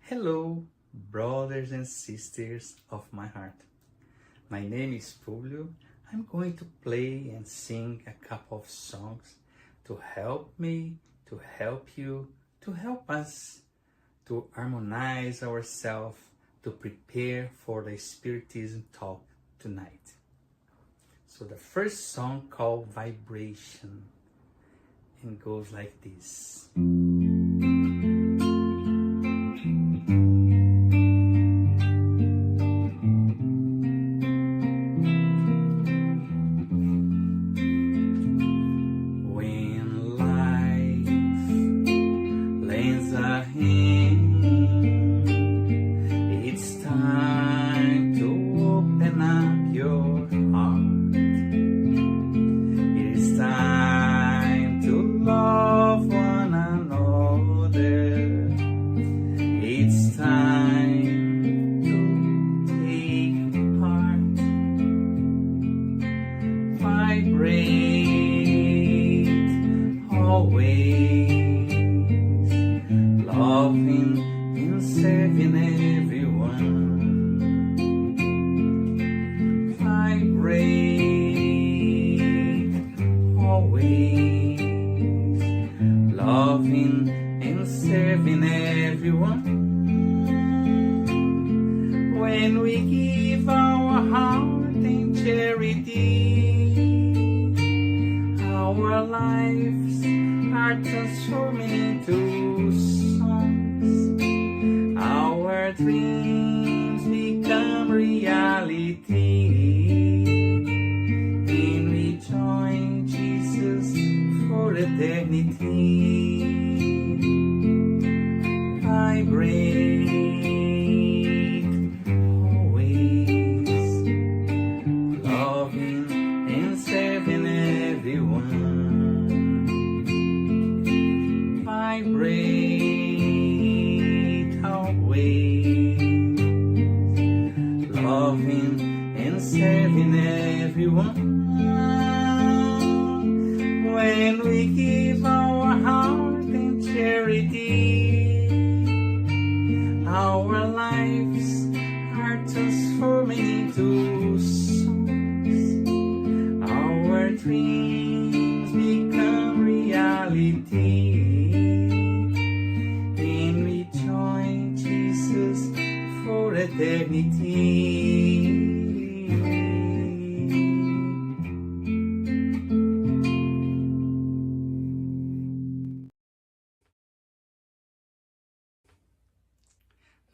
Hello, brothers and sisters of my heart. My name is Publio. I'm going to play and sing a couple of songs to help me, to help you, to help us to harmonize ourselves, to prepare for the Spiritism talk tonight. So the first song called Vibration, and goes like this. Loving and serving everyone. Vibrate always. Loving and serving everyone. When we give our heart in charity, our lives are transforming into songs. Our dreams become reality, and we join Jesus for eternity. Vibrate always, loving and serving everyone. Vibrate always, loving and serving everyone. When we give our heart in charity, our lives are transforming into songs. Our dreams become reality, and we join Jesus for eternity.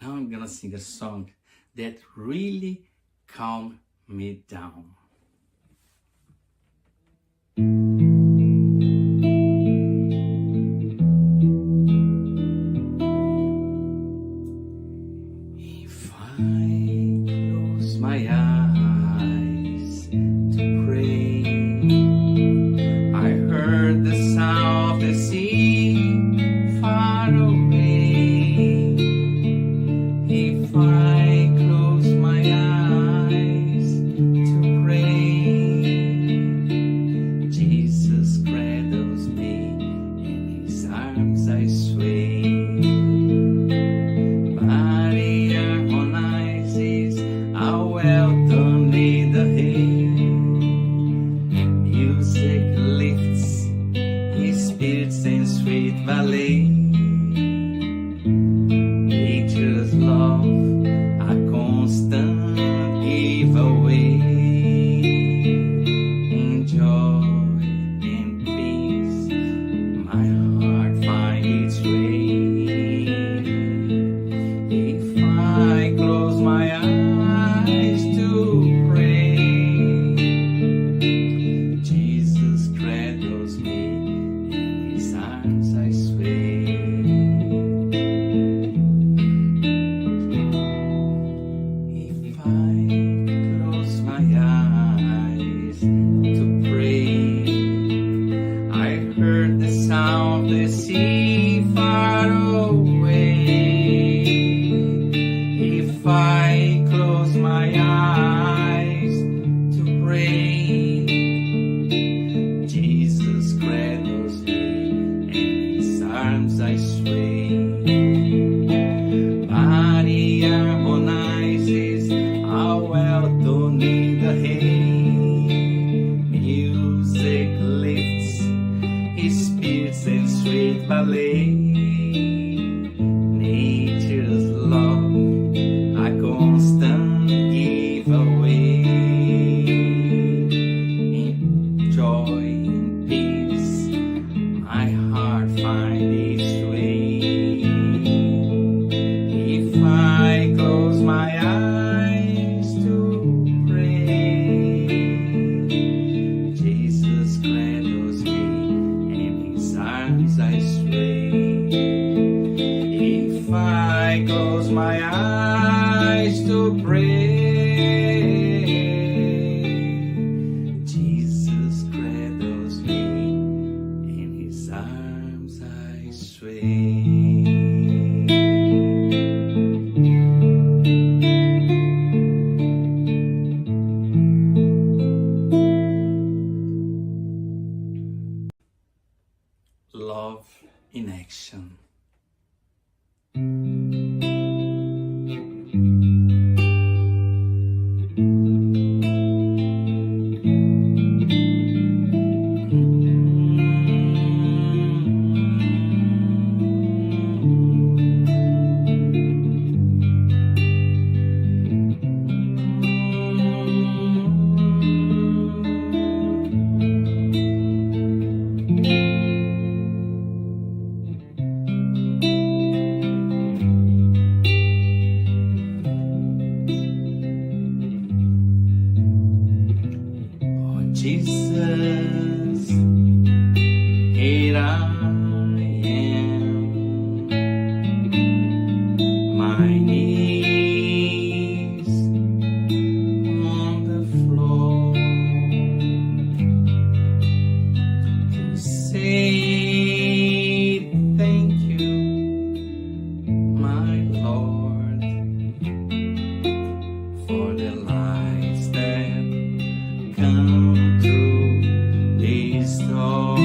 Now I'm gonna sing a song that really calmed me down. If I close my eyes to pray, I heard the sound of the sea far away. If I close my eyes to pray, Jesus cradles me, in His arms I sway. Body harmonizes, how well done in the hay. Music lifts, His spirit sings sweet ballet. Nature's love, a constant giveaway. In joy and peace, my heart finds its way. If I close my eyes to pray, Jesus cradles me, in His arms I sway. If I close my eyes to pray, I heard the sound of the sea far away. If I close my eyes to pray, Jesus cradles me, in His arms I sway. my eyes to pray. Jesus cradles me, in his arms I sway. Love in action. Jesus, here I am, my knees on the floor, to say thank you, my Lord, for the lights that come through this door.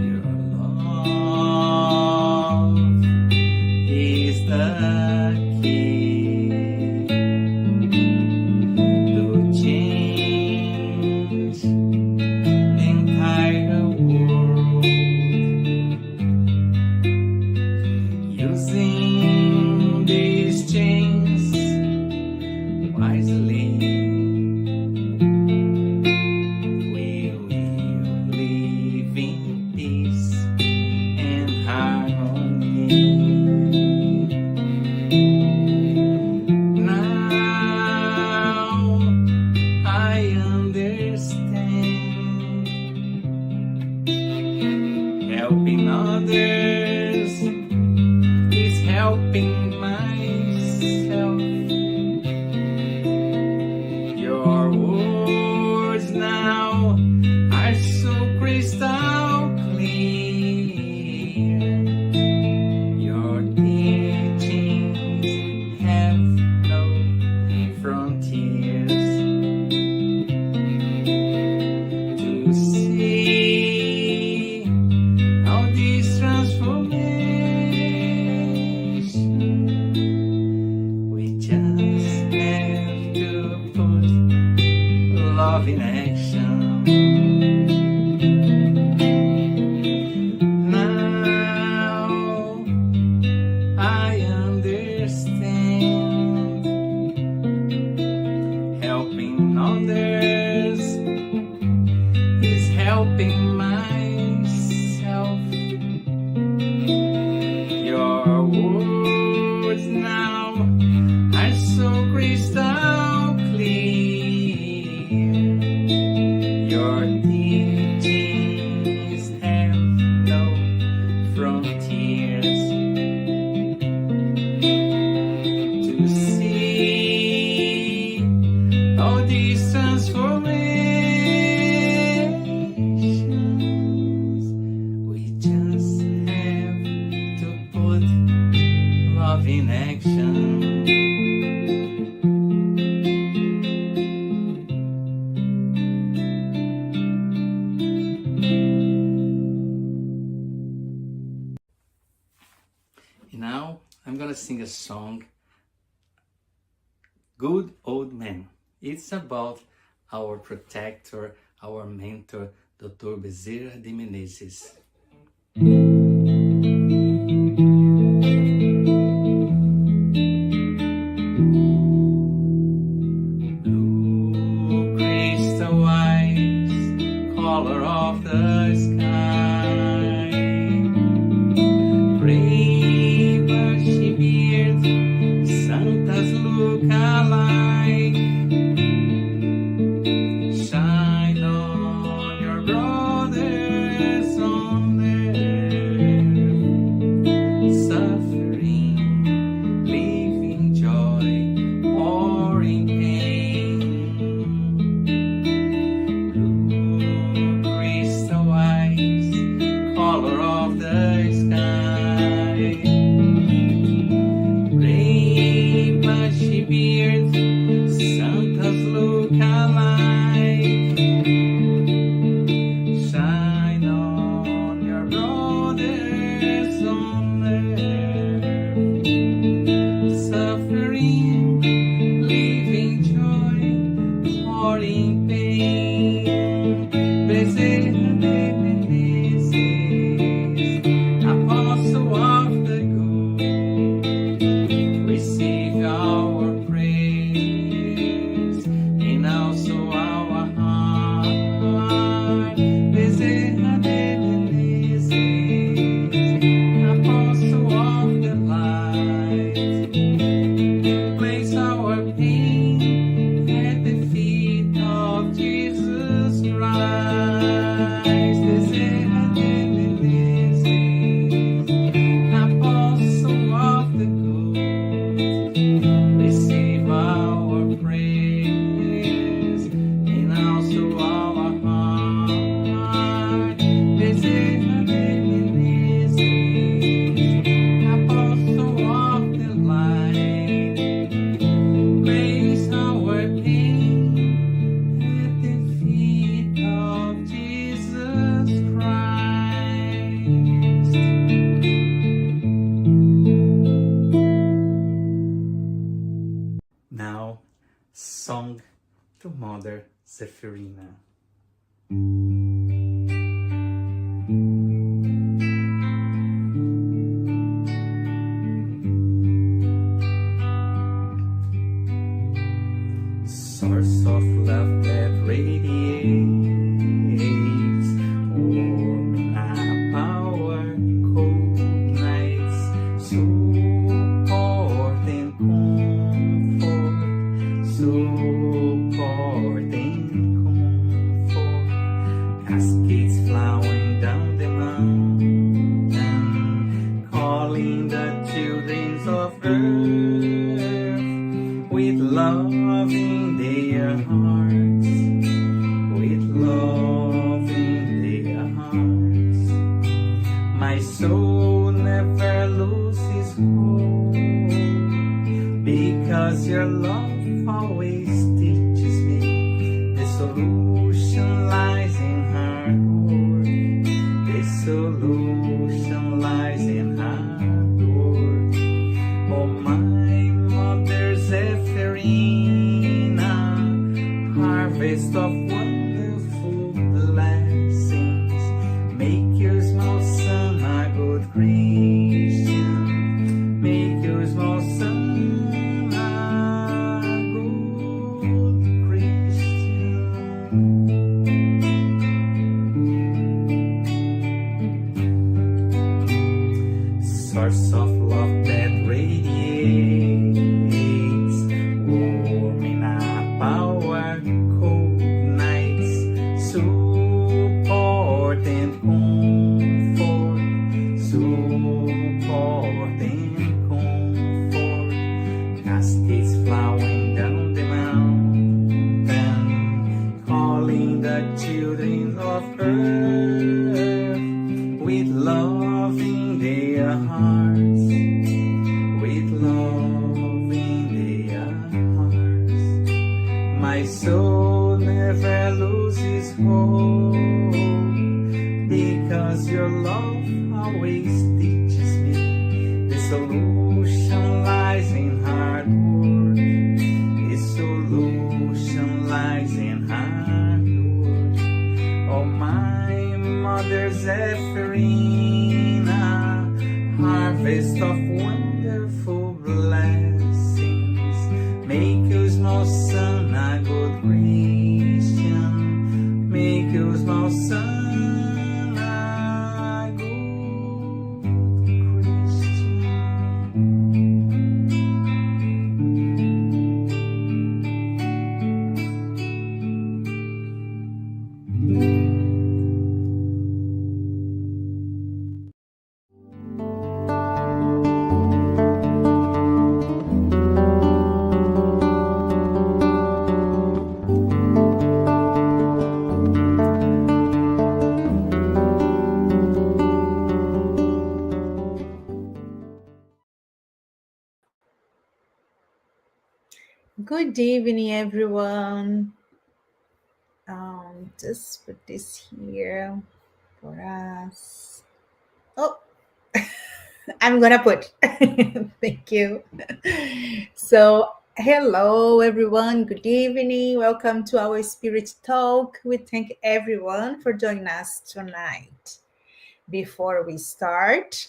Your love is the key to change the entire world. Using these chains wisely, we will live in peace and harmony. Now I understand, helping others is helping myself. Your words now are so crystal clear. Your teachings have no frontiers. To see how this transformation, we just have to put love in action. Now I understand, helping others is helping myself. Your words now are so crystal clear. Your teachings have no frontiers. To see all these transformations, we just have to put love in action. Now I'm gonna sing a song, Good Old Man. It's about our protector, our mentor, Dr. Bezerra de Menezes. Blue crystal eyes, color of the sky, gray bushy beard, Santa's look alike. Shine on your brothers on their to Mother Zephyrina. Source of love that radiates, warm power, cold nights, support and comfort, support and comfort, cascades flowing down the mountain, calling the children of earth with love in their hearts, with love in their hearts. My soul never loses hope, because your love always teaches me the solution lies in hard work. The solution lies in hard work. Oh, my Mother Zephyrina, harvest of wonderful blessings, make your small son a good Christian, make your small son a good Christian. Source of love that radiates, warm in a power, cold nights, support and comfort, support and comfort, cascades flowing down the mountain, calling the children of earth with love in their hearts, with love in their hearts. My soul never loses hope, because your love always teaches me the solution lies in hard work. The solution lies in hard work. Oh, my Mother Zephyrina, harvest of wonderful blessings, make your small son a good Christian, make your small son a good Christian. Good evening, everyone. Just put this here for us. Oh, I'm gonna put. Thank you. So, hello, everyone. Good evening. Welcome to our Spirit Talk. We thank everyone for joining us tonight. Before we start,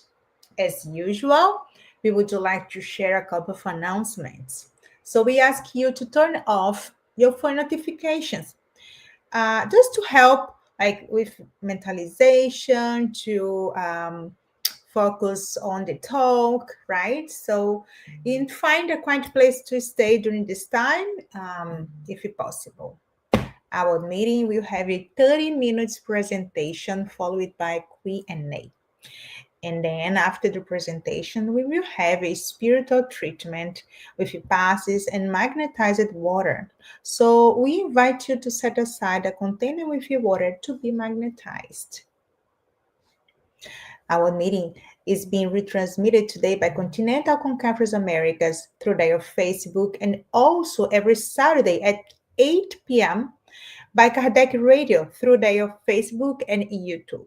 as usual, we would like to share a couple of announcements. So we ask you to turn off your phone notifications, just to help, like with mentalization, to focus on the talk, right? So, in find a quiet place to stay during this time, if possible. Our meeting will have a 30 minutes presentation followed by Q&A. And then after the presentation, we will have a spiritual treatment with passes and magnetized water. So we invite you to set aside a container with your water to be magnetized. Our meeting is being retransmitted today by Continental Conference Americas through their Facebook, and also every Saturday at 8 p.m. by Kardec Radio through their Facebook and YouTube.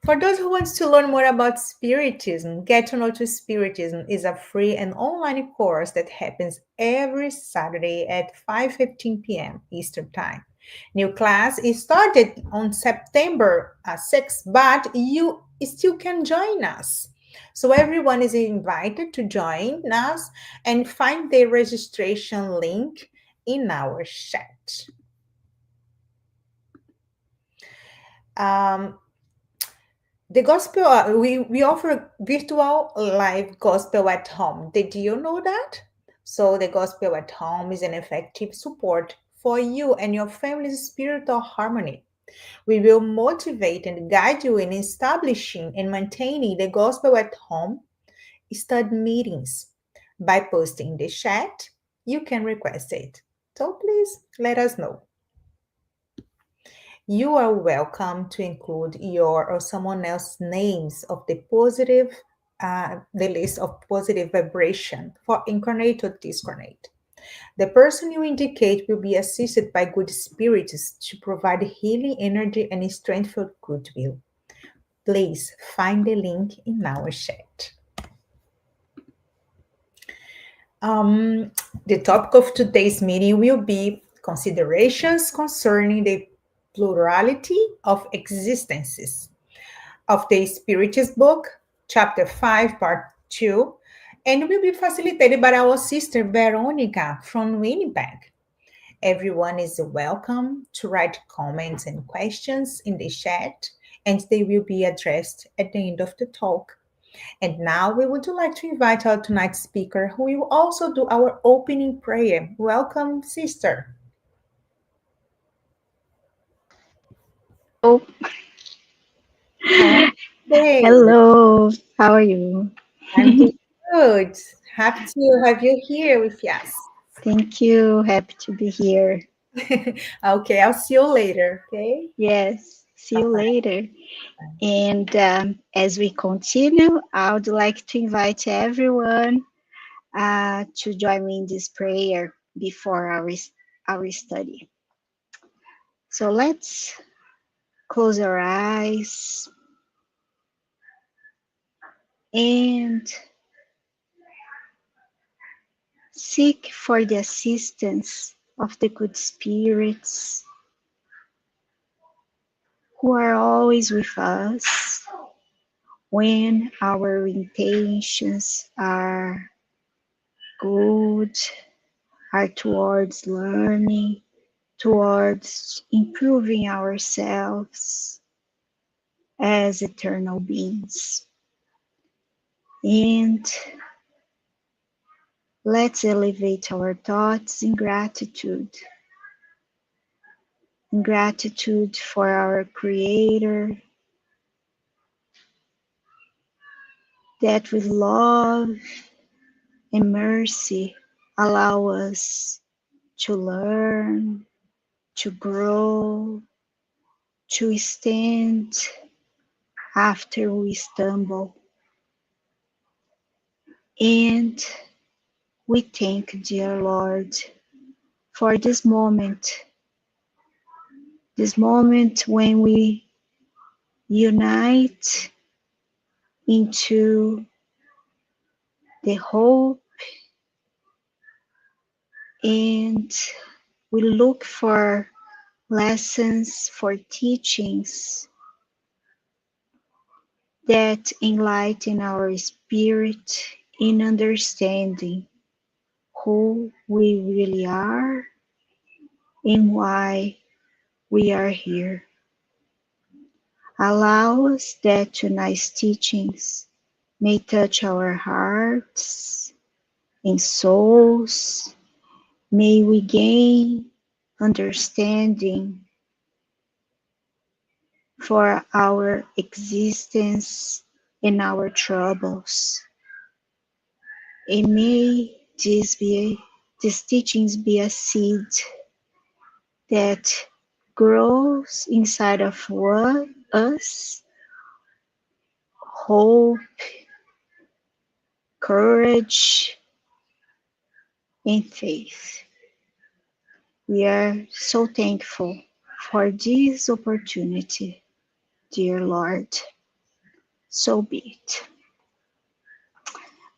For those who want to learn more about Spiritism, Get to Know to Spiritism is a free and online course that happens every Saturday at 5:15 p.m. Eastern Time. New class is started on September 6th, but you still can join us. So everyone is invited to join us and find the registration link in our chat. Um, The gospel, we offer virtual live gospel at home. Did you know that? So, the gospel at home is an effective support for you and your family's spiritual harmony. We will motivate and guide you in establishing and maintaining the gospel at home study meetings. By posting in the chat, you can request it. So, please let us know. You are welcome to include your or someone else's names of the list of positive vibration for incarnate or discarnate. The person you indicate will be assisted by good spirits to provide healing energy and strength for goodwill. Please find the link in our chat. Um, the topic of today's meeting will be considerations concerning the plurality of existences of the Spiritist book, chapter 5, part 2, and will be facilitated by our sister Veronica from Winnipeg. Everyone is welcome to write comments and questions in the chat, and they will be addressed at the end of the talk. And now we would like to invite our tonight's speaker, who will also do our opening prayer. Welcome, sister. Oh, How are you? hello. How are you? I'm doing good. Happy to have you here with us. Thank you. Happy to be here. Okay, I'll see you later. Okay. Yes. See Bye you bye. later. And as we continue, I would like to invite everyone to join me in this prayer before our study. So let's close our eyes and seek for the assistance of the good spirits who are always with us when our intentions are good, are towards learning, towards improving ourselves as eternal beings. And let's elevate our thoughts in gratitude for our Creator, that with love and mercy allow us to learn, to grow, to stand after we stumble. And we thank, dear Lord, for this moment when we unite into the hope and we look for lessons, for teachings that enlighten our spirit in understanding who we really are and why we are here. Allow us that tonight's teachings may touch our hearts and souls. May we gain understanding for our existence and our troubles. And may these teachings be a seed that grows inside of us hope, courage, and faith. We are so thankful for this opportunity, dear Lord. So be it.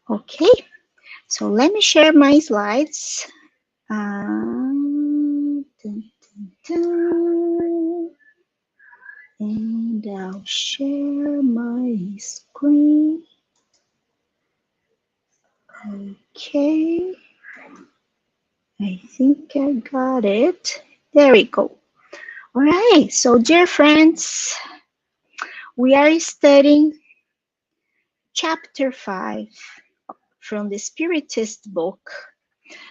Okay, so let me share my slides. Dun, dun, dun. And I'll share my screen. Okay, I think I got it. There we go. All right, so dear friends, we are studying chapter 5 from the Spiritist book.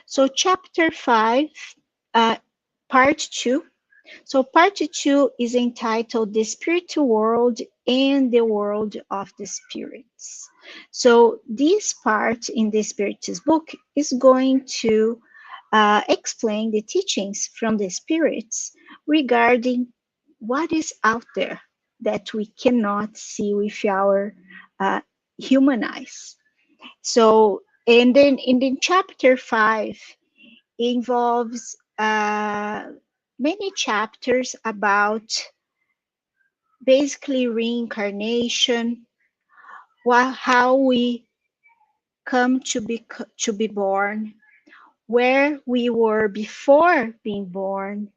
So chapter 5, uh, part 2. So part 2 is entitled The Spiritual World and the World of the Spirits. So this part in the Spiritist book is going to explain the teachings from the spirits regarding what is out there that we cannot see with our uh, human eyes. So, and then in chapter 5, involves many chapters about basically reincarnation, how we come to be born, where we were before being born,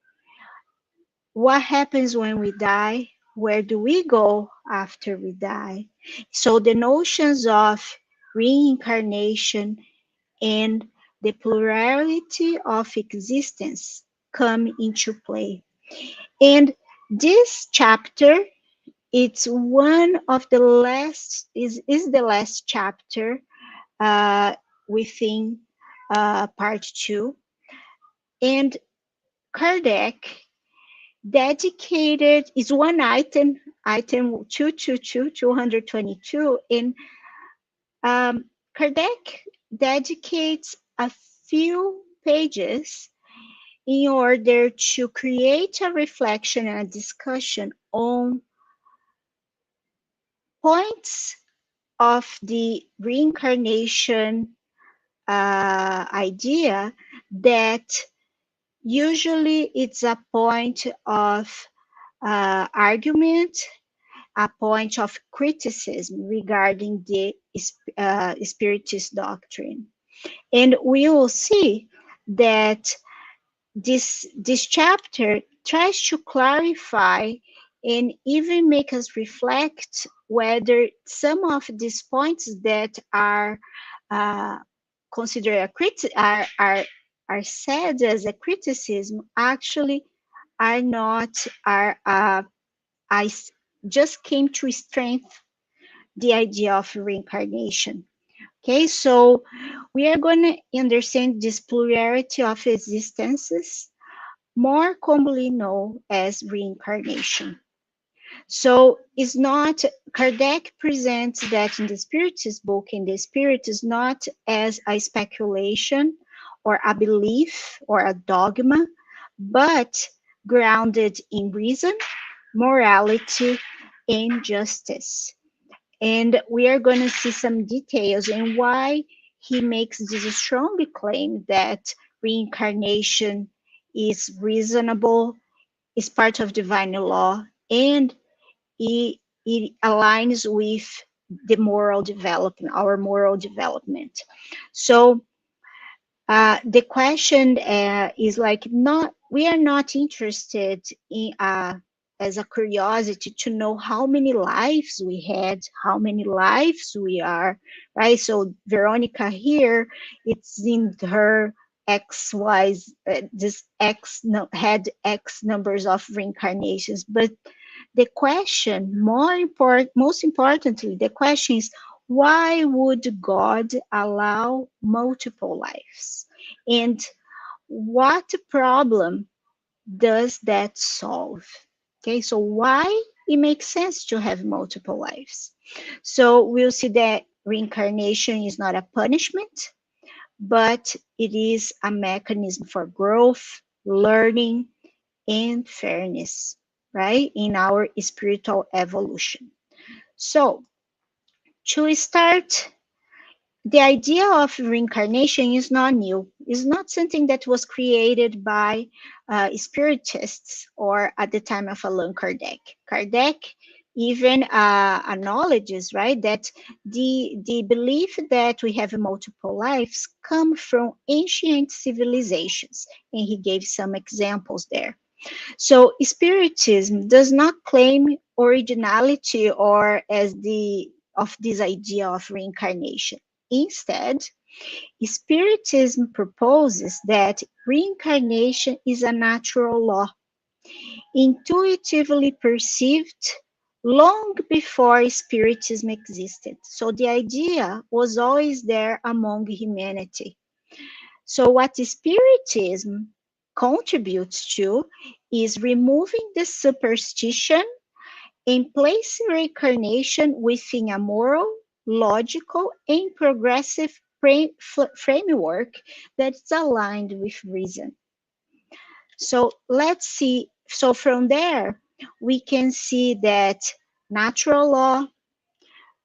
what happens when we die, where do we go after we die. So the notions of reincarnation and the plurality of existence come into play. And this chapter, it's one of the last, is the last chapter within part 2. And Kardec dedicated, is one item 222, 222, and Kardec dedicates a few pages in order to create a reflection and a discussion on points of the reincarnation idea that usually it's a point of argument, a point of criticism regarding the Spiritist doctrine. And we will see that this chapter tries to clarify and even make us reflect whether some of these points that are considered are said as a criticism actually are not I just came to strengthen the idea of reincarnation. Okay, so we are going to understand this plurality of existences, more commonly known as reincarnation. So it's not, Kardec presents that in the Spiritist book, in the Spirit is not as a speculation or a belief or a dogma, but grounded in reason, morality, and justice. And we are going to see some details in why he makes this strong claim that reincarnation is reasonable, is part of divine law, and it aligns with the moral development, our moral development. So the question is like, not, we are not interested in as a curiosity to know how many lives we had, how many lives we are, right? So Veronica here, it's in her XY, this X had X numbers of reincarnations, but the question, most importantly, the question is, why would God allow multiple lives? And what problem does that solve? Okay, so why it makes sense to have multiple lives? So we'll see that reincarnation is not a punishment, but it is a mechanism for growth, learning, and fairness, right, in our spiritual evolution. So to start, the idea of reincarnation is not new. It's not something that was created by spiritists or at the time of Allan Kardec. Kardec even acknowledges, right, that the belief that we have multiple lives come from ancient civilizations, and he gave some examples there. So Spiritism does not claim originality or as the of this idea of reincarnation. Instead, Spiritism proposes that reincarnation is a natural law, intuitively perceived long before Spiritism existed. So the idea was always there among humanity. So what Spiritism contributes to is removing the superstition and placing reincarnation within a moral, logical, and progressive framework that's aligned with reason. So let's see. So from there, we can see that natural law,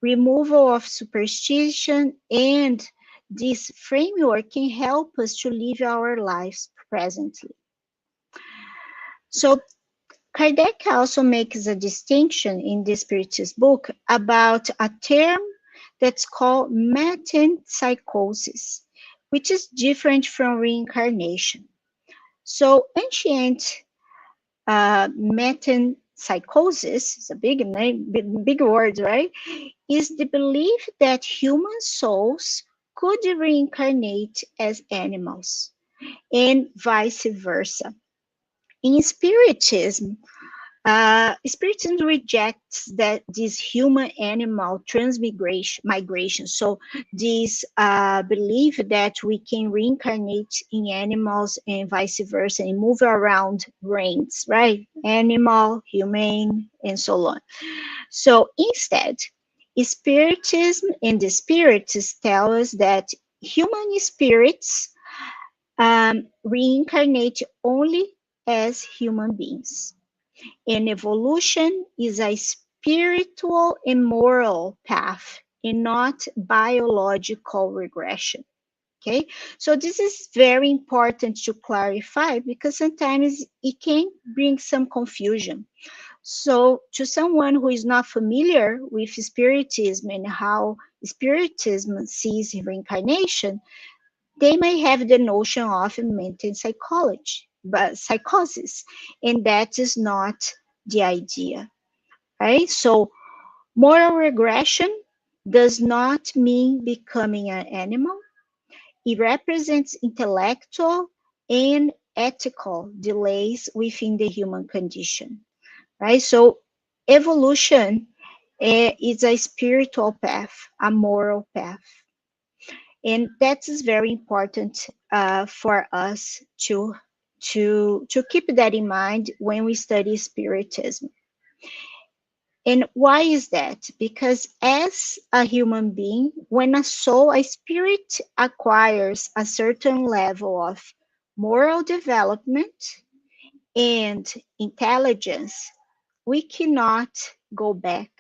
removal of superstition, and this framework can help us to live our lives presently. So Kardec also makes a distinction in the Spiritist book about a term that's called metempsychosis, which is different from reincarnation. So ancient metempsychosis, it's a big name, big word, right? Is the belief that human souls could reincarnate as animals and vice versa. In Spiritism, Spiritism rejects that this human-animal transmigration migration. So this belief that we can reincarnate in animals and vice versa and move around ranges, right? Animal, human, and so on. So instead, Spiritism and the Spiritists tell us that human spirits reincarnate only as human beings. And evolution is a spiritual and moral path and not biological regression. Okay, so this is very important to clarify because sometimes it can bring some confusion. So, to someone who is not familiar with Spiritism and how Spiritism sees reincarnation, they may have the notion of mental psychology, but psychosis, and that is not the idea, right? So, moral regression does not mean becoming an animal. It represents intellectual and ethical delays within the human condition, right? So, evolution is a spiritual path, a moral path. And that is very important for us to keep that in mind when we study Spiritism. And why is that? Because as a human being, when a spirit acquires a certain level of moral development and intelligence, we cannot go back,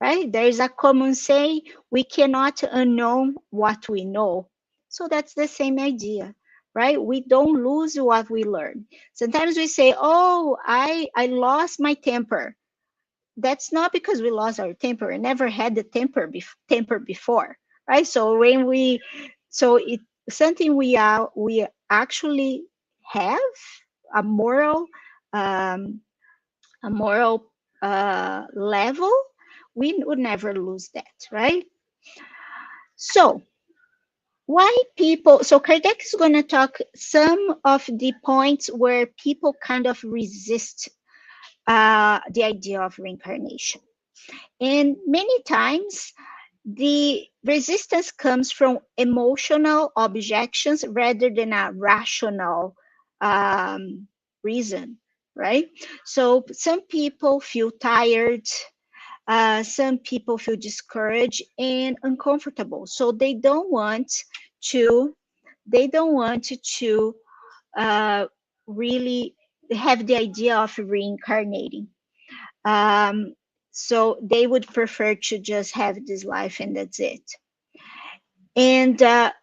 right? There is a common saying, we cannot unknow what we know. So that's the same idea, right? We don't lose what we learn. Sometimes we say, oh, I lost my temper. That's not because we lost our temper. I never had the temper before, right? So when it's something we actually have a moral um, level, we would never lose that, right? So so Kardec is going to talk some of the points where people kind of resist the idea of reincarnation. And many times the resistance comes from emotional objections rather than a rational reason, right? So some people feel tired, some people feel discouraged and uncomfortable. So to they don't want to really have the idea of reincarnating. Um, so they would prefer to just have this life and that's it. And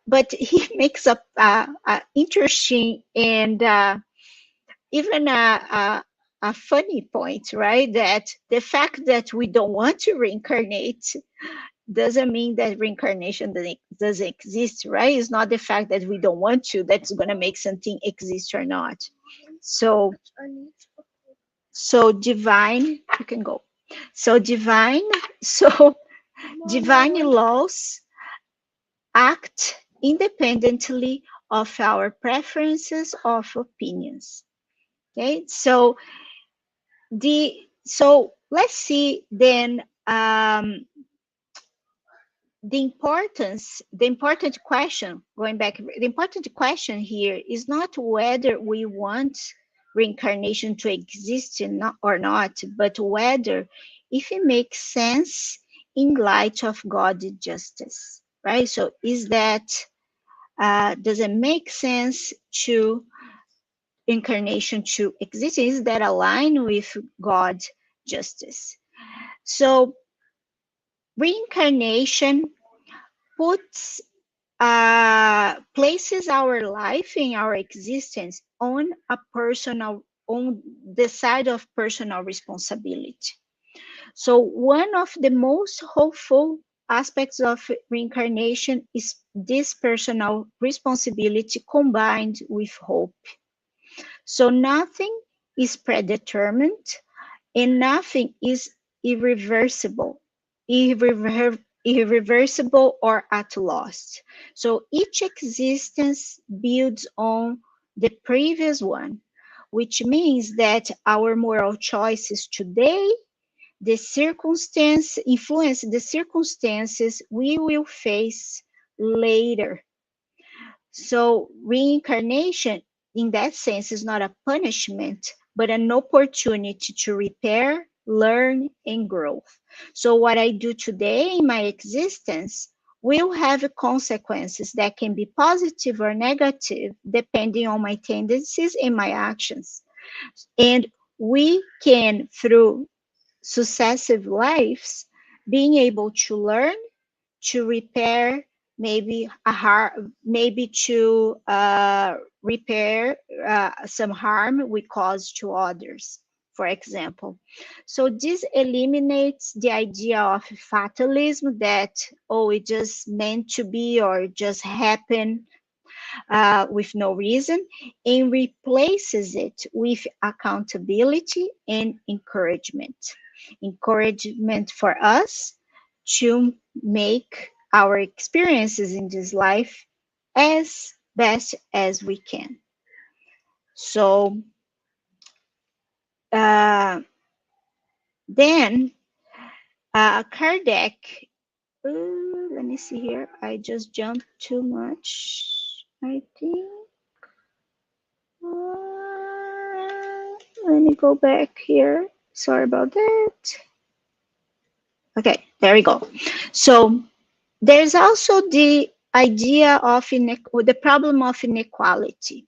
but he makes up interesting and even a funny point, right? That the fact that we don't want to reincarnate doesn't mean that reincarnation doesn't exist, right? It's not the fact that we don't want to that's going to make something exist or not. So, so divine, you can go. So divine, so divine laws act independently of our preferences of opinions. Okay, so let's see then the important question, going back, the important question here is not whether we want reincarnation to exist or not, but whether if it makes sense in light of God's justice, right? So is that, does it make sense to incarnation to exist? Is that aligned with God's justice? So reincarnation puts places our life in our existence on a personal, on the side of personal responsibility. So one of the most hopeful aspects of reincarnation is this personal responsibility combined with hope. So nothing is predetermined and nothing is irreversible, irreversible or at loss. So each existence builds on the previous one, which means that our moral choices today, the circumstance influence the circumstances we will face later. So reincarnation, in that sense, is not a punishment, but an opportunity to repair, learn, and grow. So what I do today in my existence will have consequences that can be positive or negative, depending on my tendencies and my actions. And we can, through successive lives, being able to learn, to repair maybe maybe to repair some harm we caused to others, for example. So this eliminates the idea of fatalism, that oh, it just meant to be or just happened with no reason, and replaces it with accountability and encouragement. Encouragement for us to make our experiences in this life as best as we can. So then Kardec, let me see here, I just jumped too much, I think. Let me go back here. Sorry about that. Okay, there we go. So there's also the idea of the problem of inequality.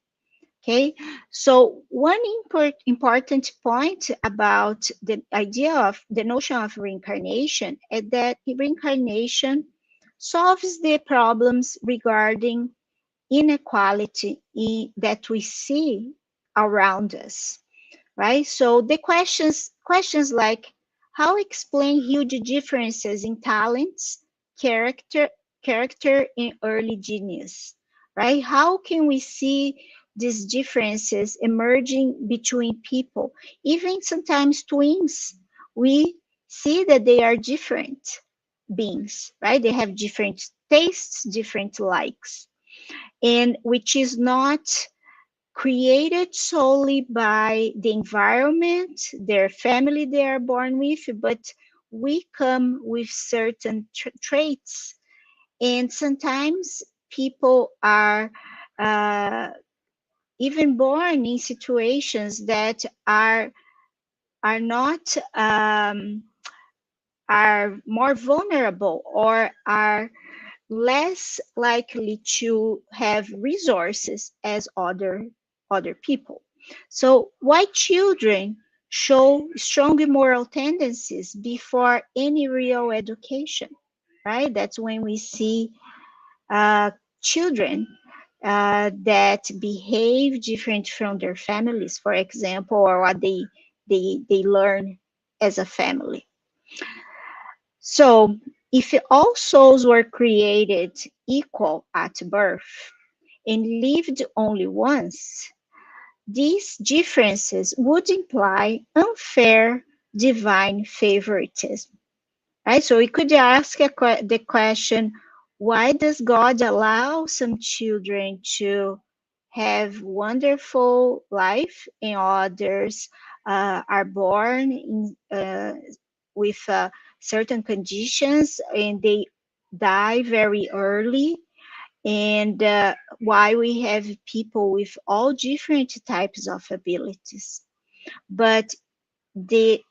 Okay, so one important point about the idea of the notion of reincarnation is that reincarnation solves the problems regarding inequality that we see around us, right? So the questions like how explain huge differences in talents, character, and early genius, right? How can we see these differences emerging between people, even sometimes twins? We see that they are different beings, right? They have different tastes, different likes, and which is not created solely by the environment, their family they are born with, but we come with certain traits. And sometimes people are even born in situations that are not are more vulnerable or are less likely to have resources as other people. So white children show strong moral tendencies before any real education, right? That's when we see children that behave different from their families, for example, or what they learn as a family. So if all souls were created equal at birth and lived only once, these differences would imply unfair divine favoritism. Right? So we could ask the question, why does God allow some children to have wonderful life and others are born with certain conditions and they die very early? And why we have people with all different types of abilities. But the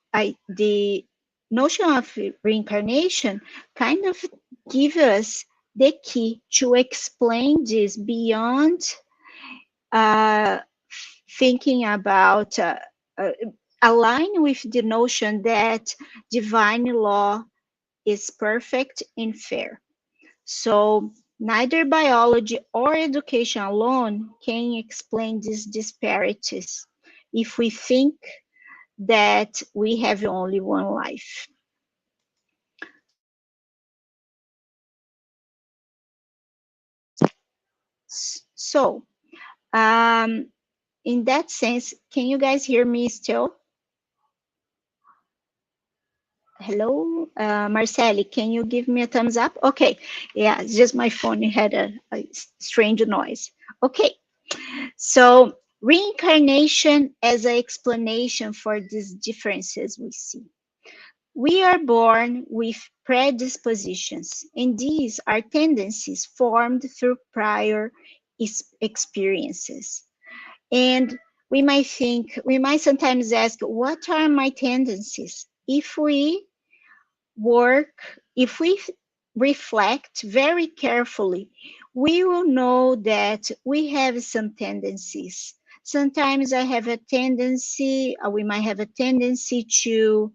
notion of reincarnation kind of give us the key to explain this beyond uh, thinking about uh, align with the notion that divine law is perfect and fair. So neither biology or education alone can explain these disparities if we think that we have only one life. So, in that sense, can you guys hear me still? Hello, Marceli, can you give me a thumbs up? Okay, yeah, it's just my phone had a strange noise. Okay, so reincarnation as an explanation for these differences we see. We are born with predispositions, and these are tendencies formed through prior experiences. And we might sometimes ask, what are my tendencies? If we reflect very carefully, we will know that we have some tendencies. Sometimes we might have a tendency to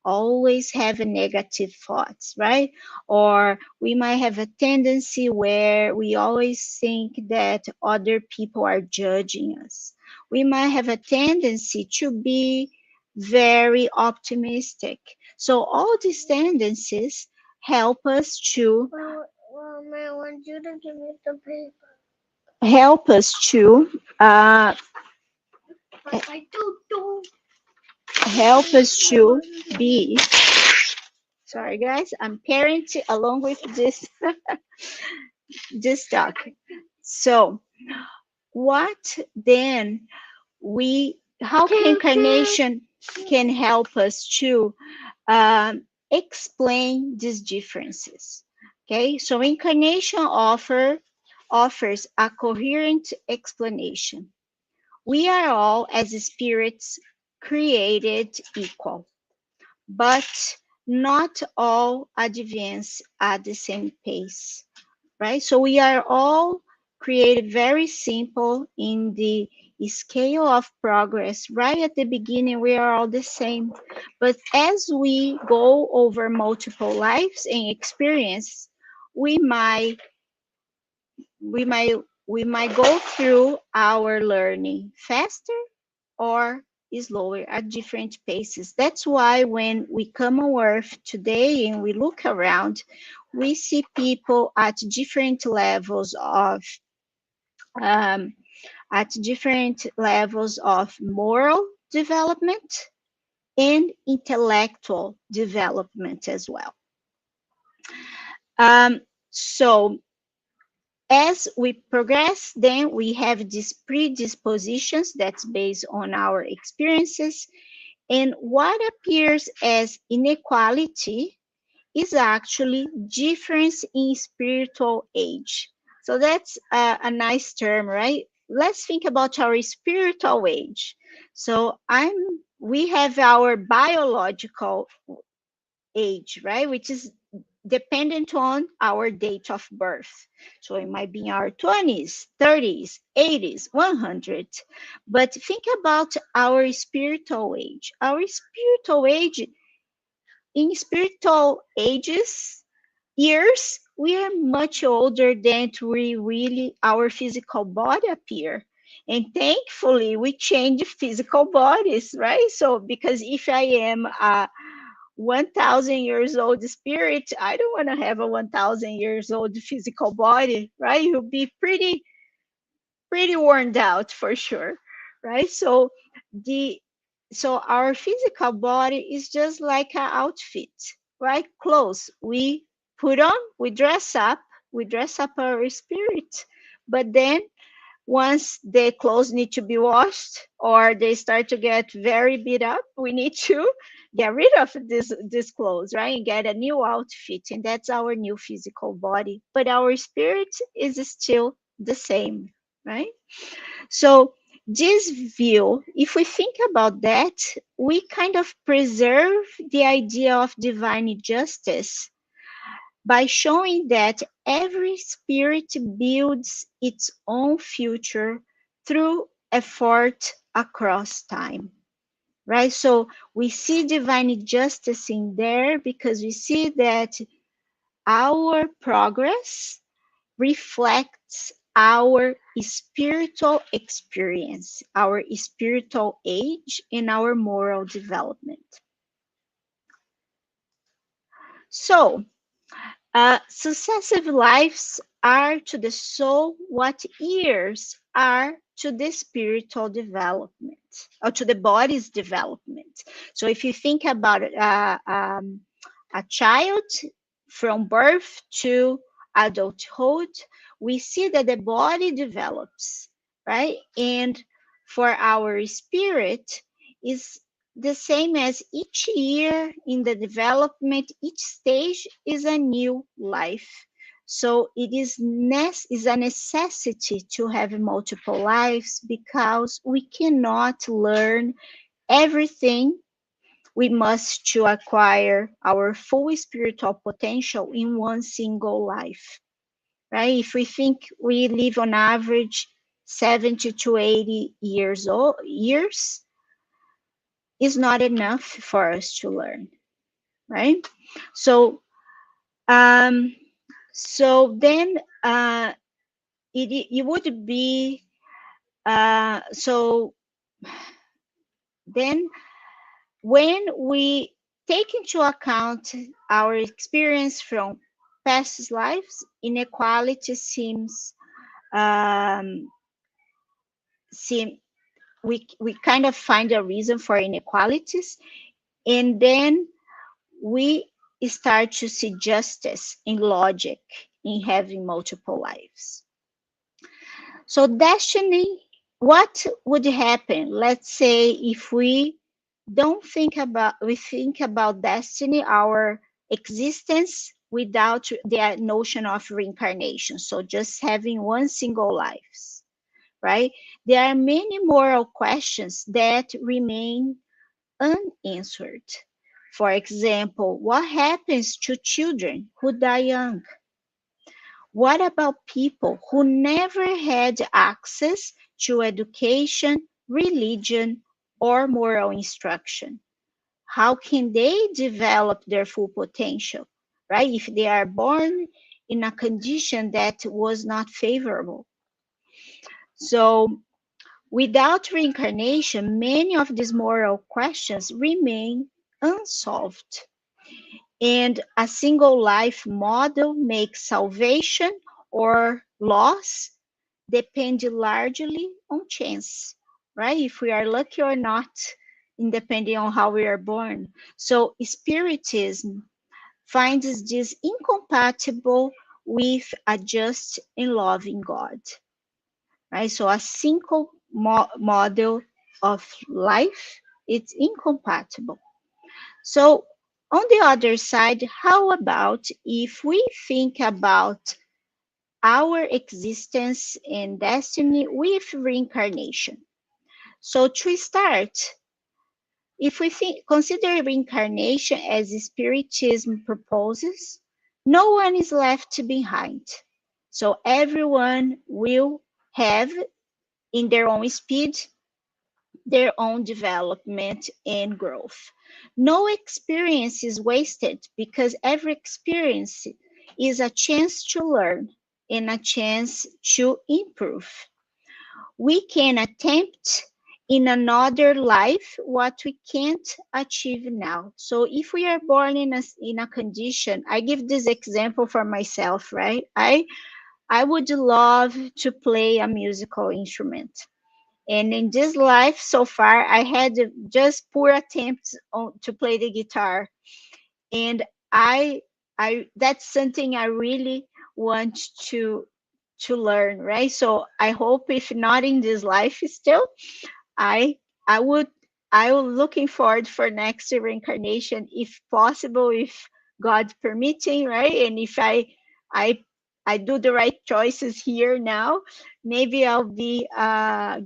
always have a negative thoughts, right? Or we might have a tendency where we always think that other people are judging us. We might have a tendency to be very optimistic. So all these tendencies help us to I want you to give me the paper. Help us to help us to be. Sorry, guys, I'm parenting along with this talk. So, what then how incarnation can help us to explain these differences? Okay, so incarnation offers a coherent explanation. We are all, as spirits, created equal, but not all advance at the same pace, right? So we are all created very simple in the scale of progress. Right at the beginning, we are all the same. But as we go over multiple lives and experience, we might we might we might go through our learning faster or slower at different paces. That's why when we come on earth today and we look around, we see people um, at different levels of moral development and intellectual development as well. So as we progress, then we have these predispositions that's based on our experiences. And what appears as inequality is actually difference in spiritual age. So that's a nice term, right? Let's think about our spiritual age. So we have our biological age, right? Which is dependent on our date of birth. So it might be in our 20s, 30s, 80s, 100. But think about our spiritual age. Our spiritual age, in spiritual ages, years, we are much older than we really, our physical body appear. And thankfully, we change physical bodies, right? So, because if I am a 1,000 years old spirit, I don't want to have a 1,000 years old physical body, right? You'll be pretty worn out for sure, right? So the so our physical body is just like an outfit, right? Clothes we put on, we dress up our spirit, but then once the clothes need to be washed or they start to get very beat up, we need to get rid of this clothes, right? And get a new outfit. And that's our new physical body. But our spirit is still the same, right? So this view, if we think about that, we kind of preserve the idea of divine justice by showing that every spirit builds its own future through effort across time, right? So we see divine justice in there because we see that our progress reflects our spiritual experience, our spiritual age, and our moral development. So, successive lives are to the soul what years are to the spiritual development or to the body's development. So if you think about it, a child from birth to adulthood, we see that the body develops, right? And for our spirit is the same as each year in the development, each stage is a new life. So it is a necessity to have multiple lives because we cannot learn everything we must to acquire our full spiritual potential in one single life, right? If we think we live on average 70 to 80 years is not enough for us to learn, right? So, um, so then it would be so then when we take into account our experience from past lives, inequality um, seem we kind of find a reason for inequalities, and then we start to see justice and logic in having multiple lives. So destiny, what would happen? Let's say if we think about destiny, our existence without the notion of reincarnation. So just having one single life, right? There are many moral questions that remain unanswered. For example, what happens to children who die young? What about people who never had access to education, religion, or moral instruction? How can they develop their full potential, right? If they are born in a condition that was not favorable. So, without reincarnation, many of these moral questions remain unsolved. And a single life model makes salvation or loss depend largely on chance, right? If we are lucky or not, depending on how we are born. So Spiritism finds this incompatible with a just and loving God, right? So a single model of life, it's incompatible. So on the other side, how about if we think about our existence and destiny with reincarnation? So to start, if we consider reincarnation as Spiritism proposes, no one is left behind. So everyone will have in their own speed their own development and growth. No experience is wasted because every experience is a chance to learn and a chance to improve. we can attempt in another life what we can't achieve now. So if we are born in a condition, I give this example for myself, right? I would love to play a musical instrument. And in this life so far, I had just poor attempts to play the guitar. And I that's something I really want to learn, right? So I hope if not in this life still, I I would I will looking forward for next reincarnation if possible, if God permitting, right? And if I I do the right choices here now, maybe I'll be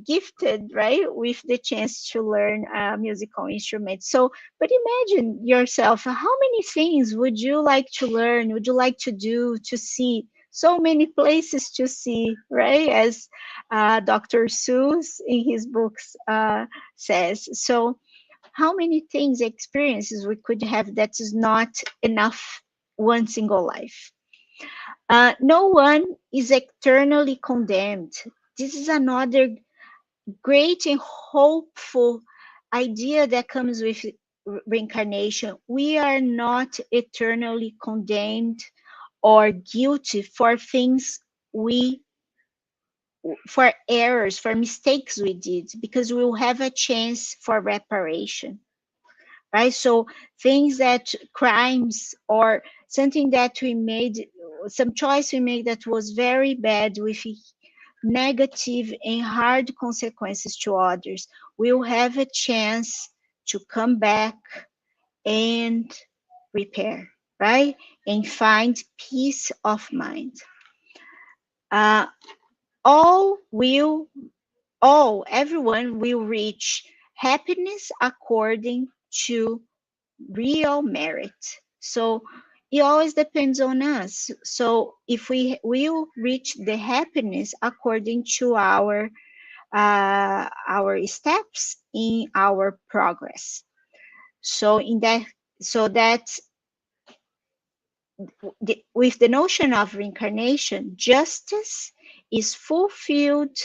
gifted, right, with the chance to learn a musical instrument. So, but imagine yourself, how many things would you like to learn? Would you like to do, to see? So many places to see, right? As Dr. Seuss in his books says. So, how many things, experiences we could have that is not enough one single life? No one is eternally condemned. This is another great and hopeful idea that comes with reincarnation. We are not eternally condemned or guilty for things we for errors, for mistakes we did, because we will have a chance for reparation, right? So things that crimes or something that we made, some choice we made that was very bad with negative and hard consequences to others, we'll have a chance to come back and repair, right? And find peace of mind. Uh, all will everyone will reach happiness according to real merit. So it always depends on us. So if we will reach the happiness according to our steps in our progress. So in that, so that with the notion of reincarnation, justice is fulfilled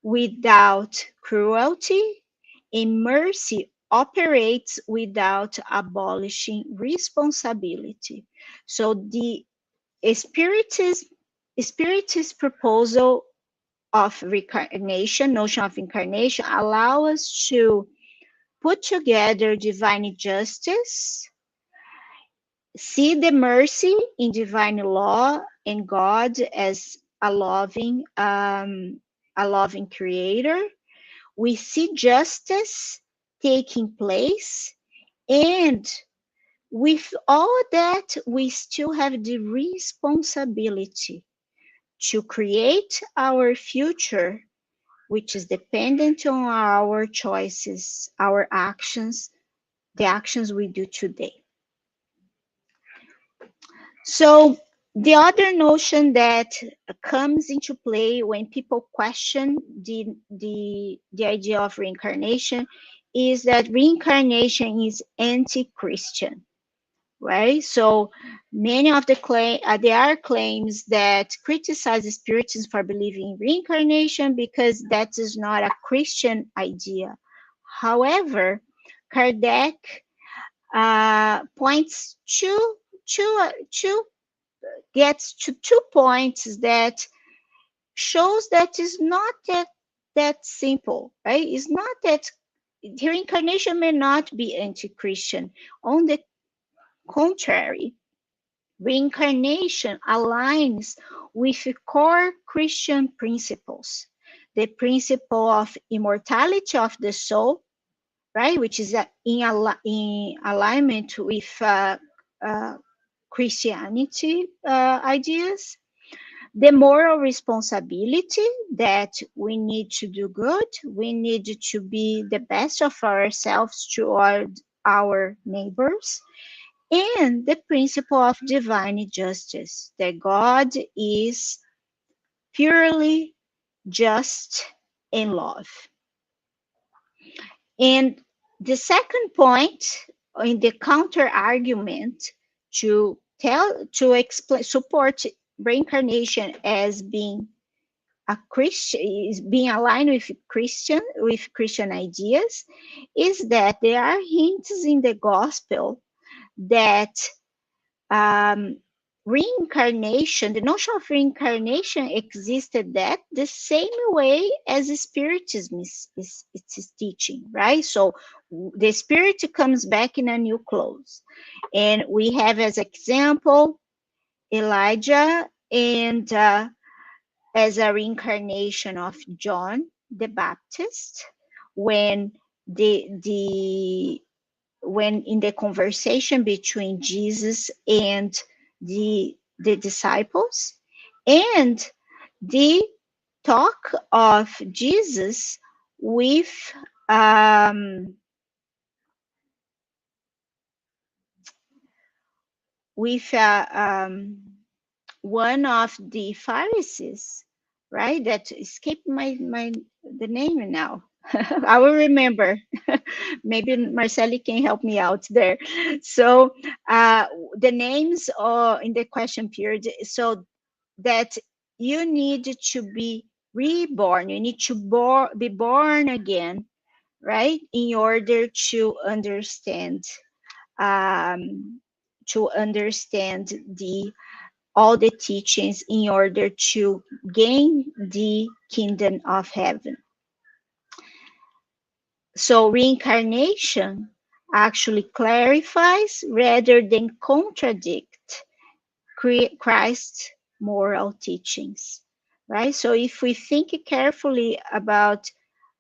without cruelty, and mercy operates without abolishing responsibility. So the Spiritist proposal of reincarnation, notion of incarnation, allow us to put together divine justice, see the mercy in divine law and God as a loving creator. We see justice taking place, and with all that, we still have the responsibility to create our future, which is dependent on our choices, our actions, the actions we do today. So the other notion that comes into play when people question the idea of reincarnation is that reincarnation is anti-Christian, right? So many of there are claims that criticize Spiritism for believing in reincarnation because that is not a Christian idea. However, Kardec points to gets to 2 points that shows that is not that simple, right? It's not that reincarnation may not be anti-Christian. On the contrary, reincarnation aligns with core Christian principles. The principle of immortality of the soul, right, which is in alignment with Christianity ideas. The moral responsibility that we need to do good, we need to be the best of ourselves toward our neighbors, and the principle of divine justice, that God is purely just in love. And the second point in the counter argument to explain, support reincarnation as being a Christian is being aligned with Christian ideas, is that there are hints in the gospel that um, reincarnation, the notion of reincarnation existed that the same way as Spiritism is teaching, right? So the spirit comes back in a new clothes. And we have as example Elijah, and as a reincarnation of John the Baptist, when the when in the conversation between Jesus and the disciples, and the talk of Jesus with um, with one of the Pharisees, right? That escaped my the name now. I will remember. Maybe Marceli can help me out there. So the names are in the question period, so that you need to be reborn. You need to be born again, right? In order um, to understand the all the teachings in order to gain the kingdom of heaven. So reincarnation actually clarifies rather than contradict Christ's moral teachings, right? So if we think carefully about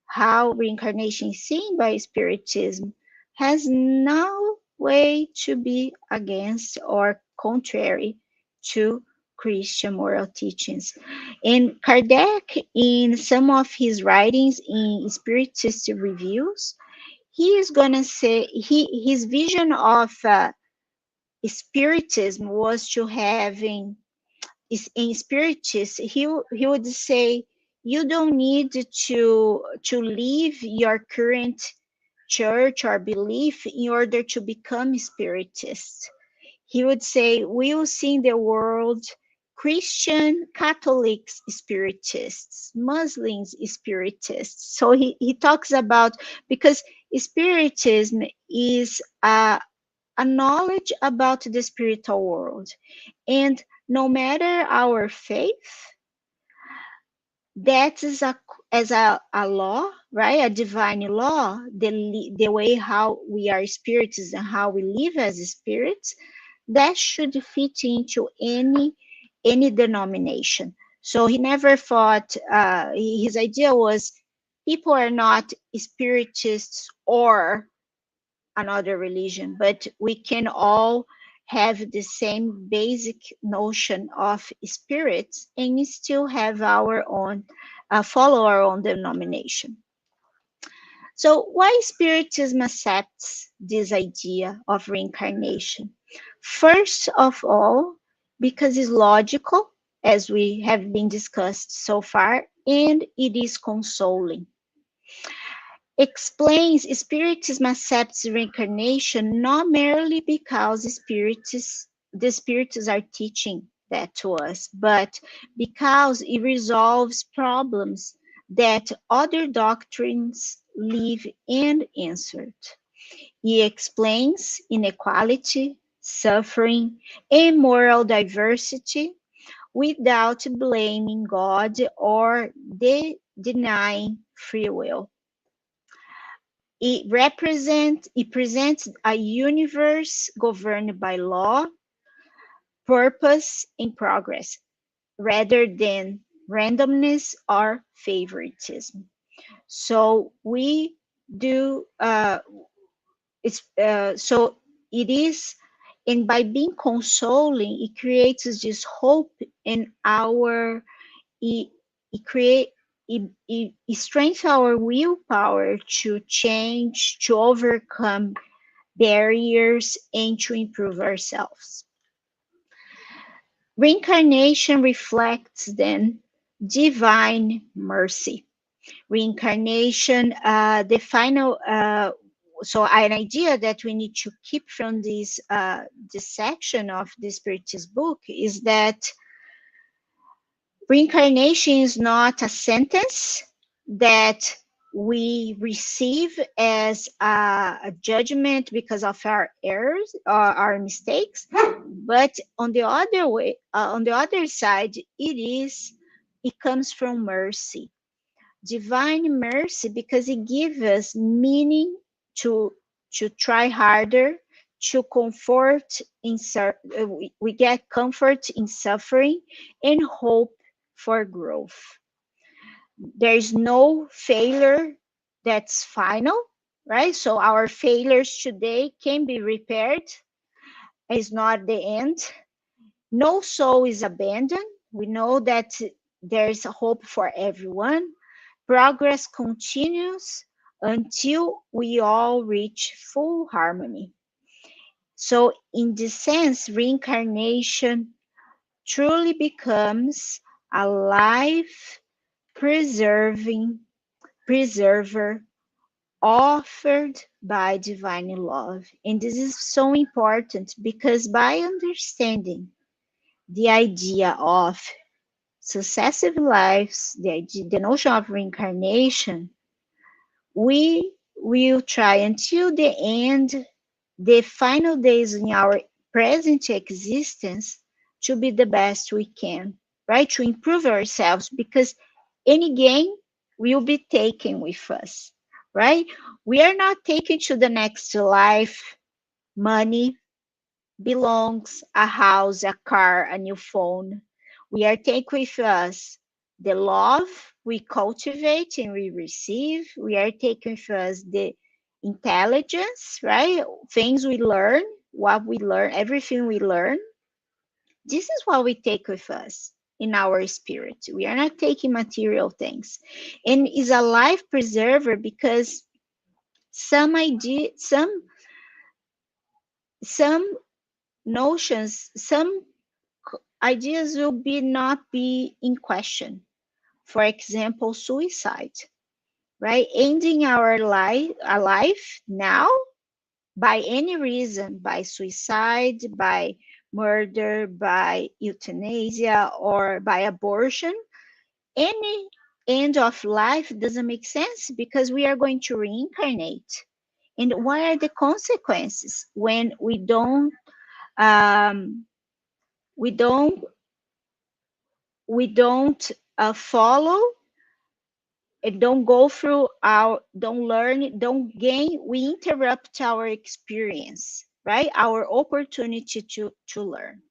how reincarnation is seen by Spiritism, has no way to be against or contrary to Christian moral teachings. And Kardec, in some of his writings in Spiritist reviews, he is going to say his vision of Spiritism was to having is in Spiritist, he would say you don't need to leave your current church or belief in order to become Spiritist. He would say we will see in the world Christian Catholics Spiritists, Muslims Spiritists. So he talks about, because Spiritism is a knowledge about the spiritual world. And no matter our faith, that is a law, right? A divine law, the way how we are spirits and how we live as spirits, that should fit into any denomination. So he never thought, his idea was people are not spiritists or another religion, but we can all have the same basic notion of spirits and still have our own, follow our own denomination. So why Spiritism accepts this idea of reincarnation? First of all, because it's logical, as we have been discussed so far, and it is consoling. Explains Spiritism accepts reincarnation not merely because the spirits are teaching that to us, but because it resolves problems that other doctrines leave unanswered. It explains inequality, suffering, and moral diversity without blaming God or denying free will. It presents a universe governed by law, purpose, and progress, rather than randomness or favoritism. So we do. So it is, and by being consoling, it creates this hope in our. It, it create it strengthens our willpower to change, to overcome barriers, and to improve ourselves. Reincarnation reflects then divine mercy. Reincarnation, the final, so an idea that we need to keep from this section of the Spiritist book is that Reincarnation is not a sentence that we receive as a judgment because of our errors or our mistakes, but on the other way, on the other side, it comes from mercy, divine mercy, because it gives us meaning to try harder, to comfort in we get comfort in suffering and hope for growth. There is no failure that's final, right? So our failures today can be repaired. It's not the end. No soul is abandoned. We know that there's hope for everyone. Progress continues until we all reach full harmony. So, in this sense, reincarnation truly becomes a life preserving preserver offered by divine love. And this is so important because by understanding the idea of successive lives, the notion of reincarnation, we will try until the end, the final days in our present existence, to be the best we can, right? To improve ourselves, because any gain will be taken with us, right? We are not taken to the next life money, belongs, a house, a car, a new phone. We are take with us the love we cultivate and we receive. We are taking with us the intelligence, right? Things we learn, what we learn, everything we learn. This is what we take with us in our spirit. We are not taking material things. And is a life preserver because some idea, some notions, some ideas will be not be in question. For example, suicide, right? Ending our life now by any reason, by suicide, by murder, by euthanasia, or by abortion. Any end of life doesn't make sense because we are going to reincarnate. And what are the consequences when um, we don't we don't follow and don't go through our, don't learn, don't gain, we interrupt our experience, right? Our opportunity to learn.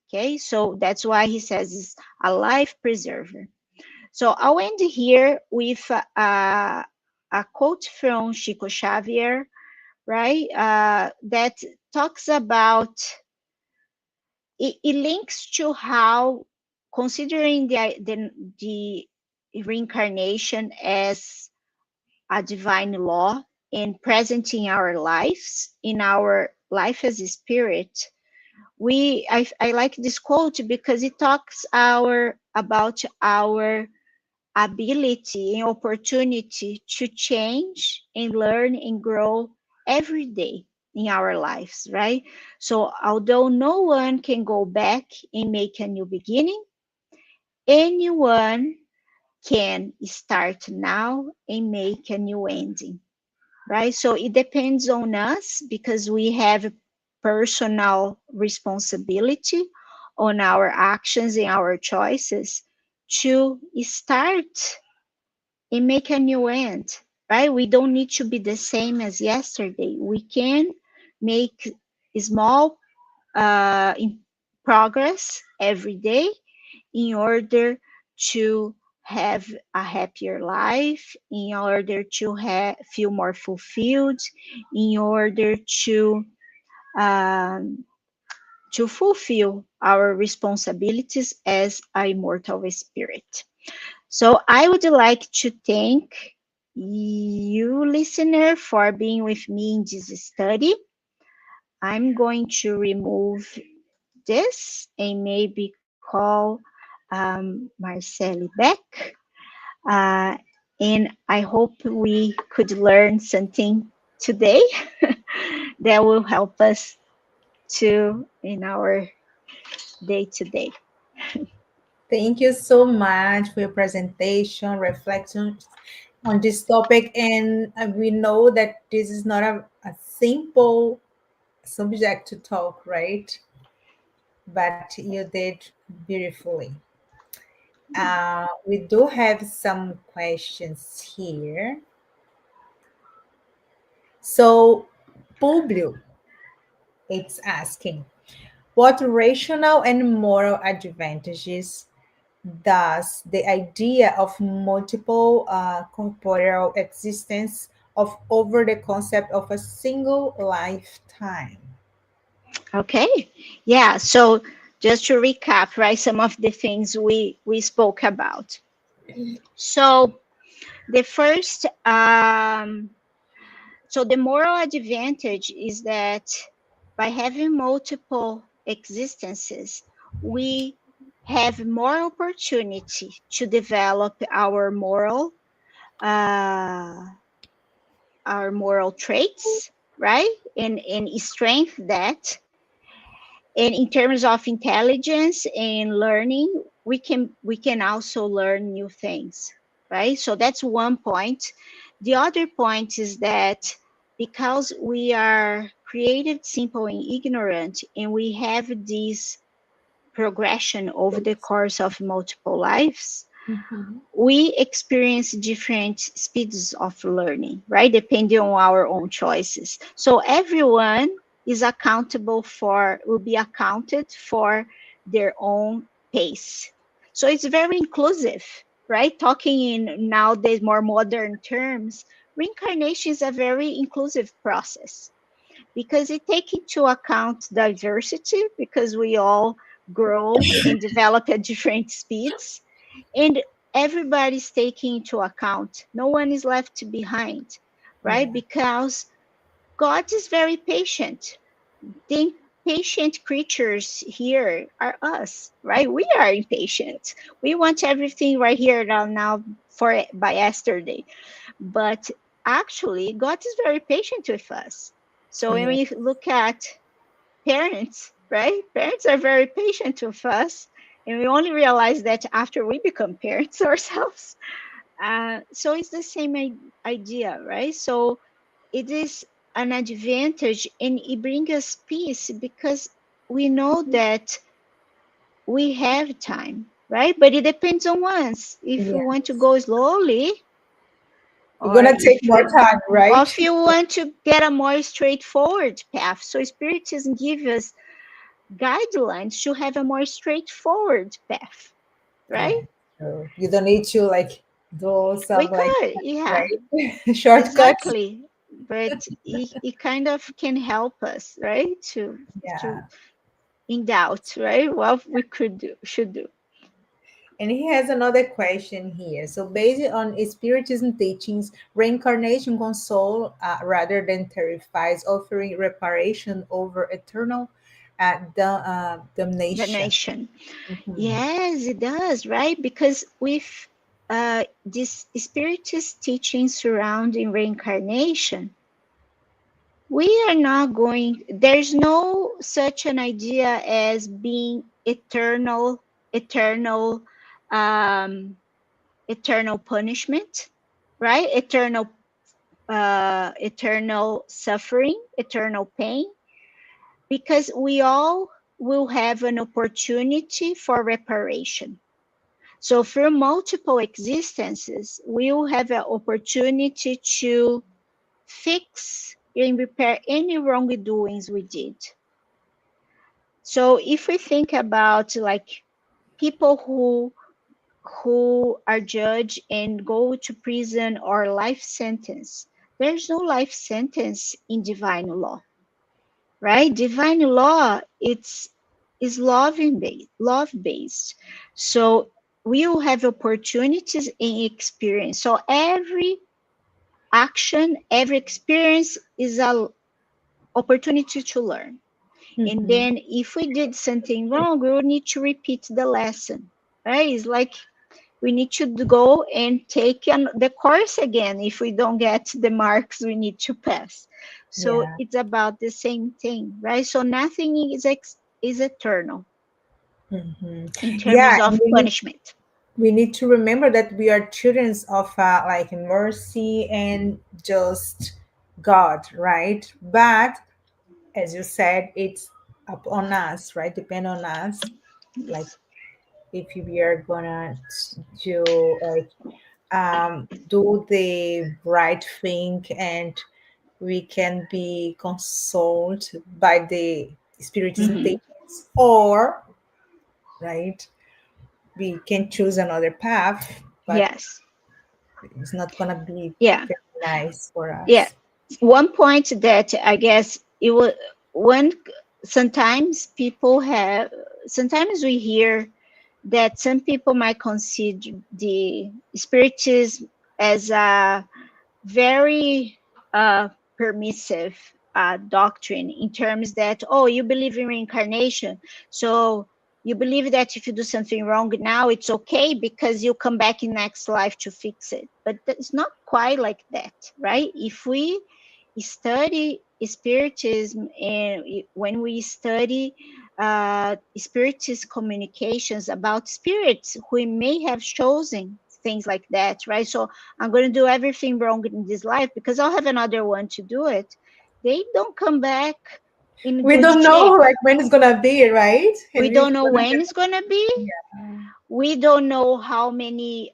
Okay, so that's why he says it's a life preserver. So I'll end here with a quote from Chico Xavier, right? That talks about, it links to how, considering the reincarnation as a divine law and present in our lives, in our life as a spirit. I like this quote because it talks about our ability and opportunity to change and learn and grow every day in our lives, right? So although no one can go back and make a new beginning, anyone can start now and make a new ending, right? So it depends on us because we have personal responsibility on our actions and our choices to start and make a new end, right? We don't need to be the same as yesterday. We can make small progress every day in order to have a happier life, in order to feel more fulfilled, in order um, to fulfill our responsibilities as a immortal spirit. So I would like to thank you, listener, for being with me in this study. I'm going to remove this and maybe call Marceli back. Uh, and I hope we could learn something today that will help us to in our day to day. Thank you so much for your presentation, reflections on this topic. And we know that this is not a simple subject to talk, right? But you did beautifully. We do have some questions here. So, Publio, it's asking, what rational and moral advantages does the idea of multiple corporeal existence of over the concept of a single lifetime? Okay. Yeah. So just to recap, right, some of the things we spoke about. So the first, so the moral advantage is that by having multiple existences, we have more opportunity to develop uh, our moral traits, right, and strength that. And in terms of intelligence and learning, we can also learn new things, right? So that's one point. The other point is that because we are created, simple, and ignorant, and we have this progression over the course of multiple lives, Mhm. we experience different speeds of learning, right? Depending on our own choices. So everyone will be accounted for their own pace. So it's very inclusive, right? Talking in nowadays more modern terms, reincarnation is a very inclusive process because it takes into account diversity because we all grow and develop at different speeds, and everybody's taking into account. No one is left behind, right? Yeah. Because God is very patient. The impatient creatures here are us, right? We are impatient. We want everything right here now for by yesterday. But actually, God is very patient with us. So when Yeah. we look at parents, right? Parents are very patient with us, and we only realize that after we become parents ourselves. So it's the same idea, right? So it is an advantage, and it brings us peace because we know that we have time, right? But it depends on us. If we Yeah. want to go slowly, It's or gonna take if more you time, or right? if you want to get a more straightforward path. So Spiritism gives us guidelines to have a more straightforward path, right? Yeah. So you don't need to like do We some like could, yeah, right shortcuts. exactly. But it kind of can help us, right? To Yeah. in doubt, right? What we should do. And he has another question here. So, based on Spiritism teachings, reincarnation console rather than terrifies, offering reparation over eternal The damnation. nation. Mhm. Yes, it does, right? Because with this spiritist teaching surrounding reincarnation, we are not going, there's no such an idea as being eternal, um, eternal punishment, right? Eternal suffering, eternal pain, because we all will have an opportunity for reparation. So through multiple existences, we will have an opportunity to fix and repair any wrongdoings we did. So if we think about like people who are judged and go to prison or life sentence, there's no life sentence in divine law, right? Divine law, it's is love based. So we will have opportunities and experience. So every action, every experience is a opportunity to learn. And Mhm. then if we did something wrong, we will need to repeat the lesson, right? It's like we need to go and take the course again if we don't get the marks we need to pass. So Yeah. it's about the same thing, right? So nothing is eternal. Mhm. in Yeah, terms of and punishment. we need to remember that we are children of like mercy and just God, right? But as you said, it's up on us, right? Depend on us, like Yes. if we are gonna do like do the right thing, and we can be consoled by the spiritism Hmm. teachings, or right, we can choose another path, but Yes. it's not gonna be Yeah. very nice for Yeah. us. One point that I guess it was when sometimes people have, sometimes we hear that some people might consider the spiritism as a very permissive doctrine, in terms that, oh, you believe in reincarnation, so you believe that if you do something wrong now, it's okay because you come back in next life to fix it. But it's not quite like that, right? If we study spiritism, and when we study spiritist communications about spirits who may have chosen things like that, right? So I'm going to do everything wrong in this life because I'll have another one to do it. They don't come back in We good don't know shape. like when it's gonna be, right? We And we're don't know gonna when it's going to be. have, We don't know how many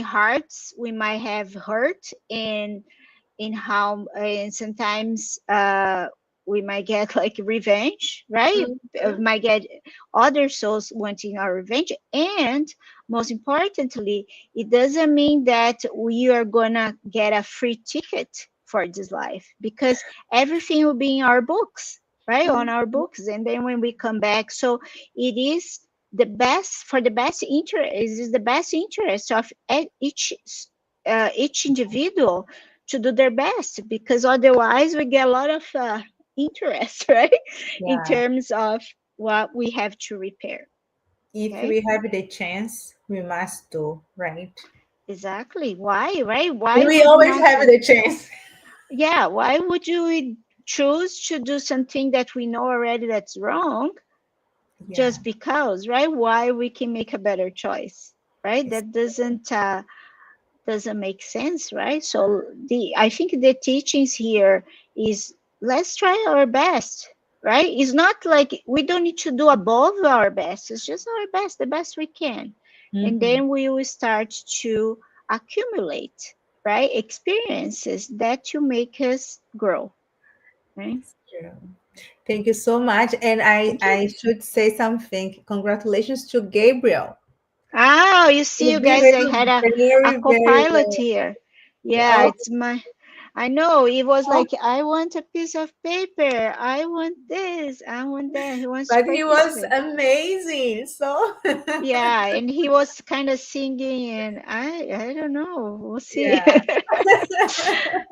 hearts we might have hurt, and in how, and sometimes we might get like revenge, right? Mhm. Might get other souls wanting our revenge. And most importantly, it doesn't mean that we are gonna get a free ticket for this life, because everything will be in our books, right? On our books. And then when we come back, so it is the best, for the best interest, it is the best interest of each individual to do their best, because otherwise we get a lot of interest, right? In Yeah. terms of what we have to repair. If Okay, we have the chance, we must do, right? exactly. Why, right? And Why we would always not have we? the chance. Yeah, why would you choose to do something that we know already that's wrong, Yeah, just because, right? Why we can make a better choice, right? it's That doesn't make sense, right? So the I think the teachings here is, let's try our best, right? It's not like we don't need to do above our best. It's just our best, the best we can, and mm-hmm. then we will start to accumulate, right, experiences that to make us grow, right? It's true. Thank you so much. And I, Thank you. I should say something. Congratulations to Gabriel. Oh, you see, You'll you be guys, I had very, a very, very co-pilot well. here. Yeah, Oh, it's my, I know. It was like, I want a piece of paper. I want this. I want that. He wants to but he was participate. amazing. So, Yeah, and he was kind of singing, and I don't know. We'll see. yeah.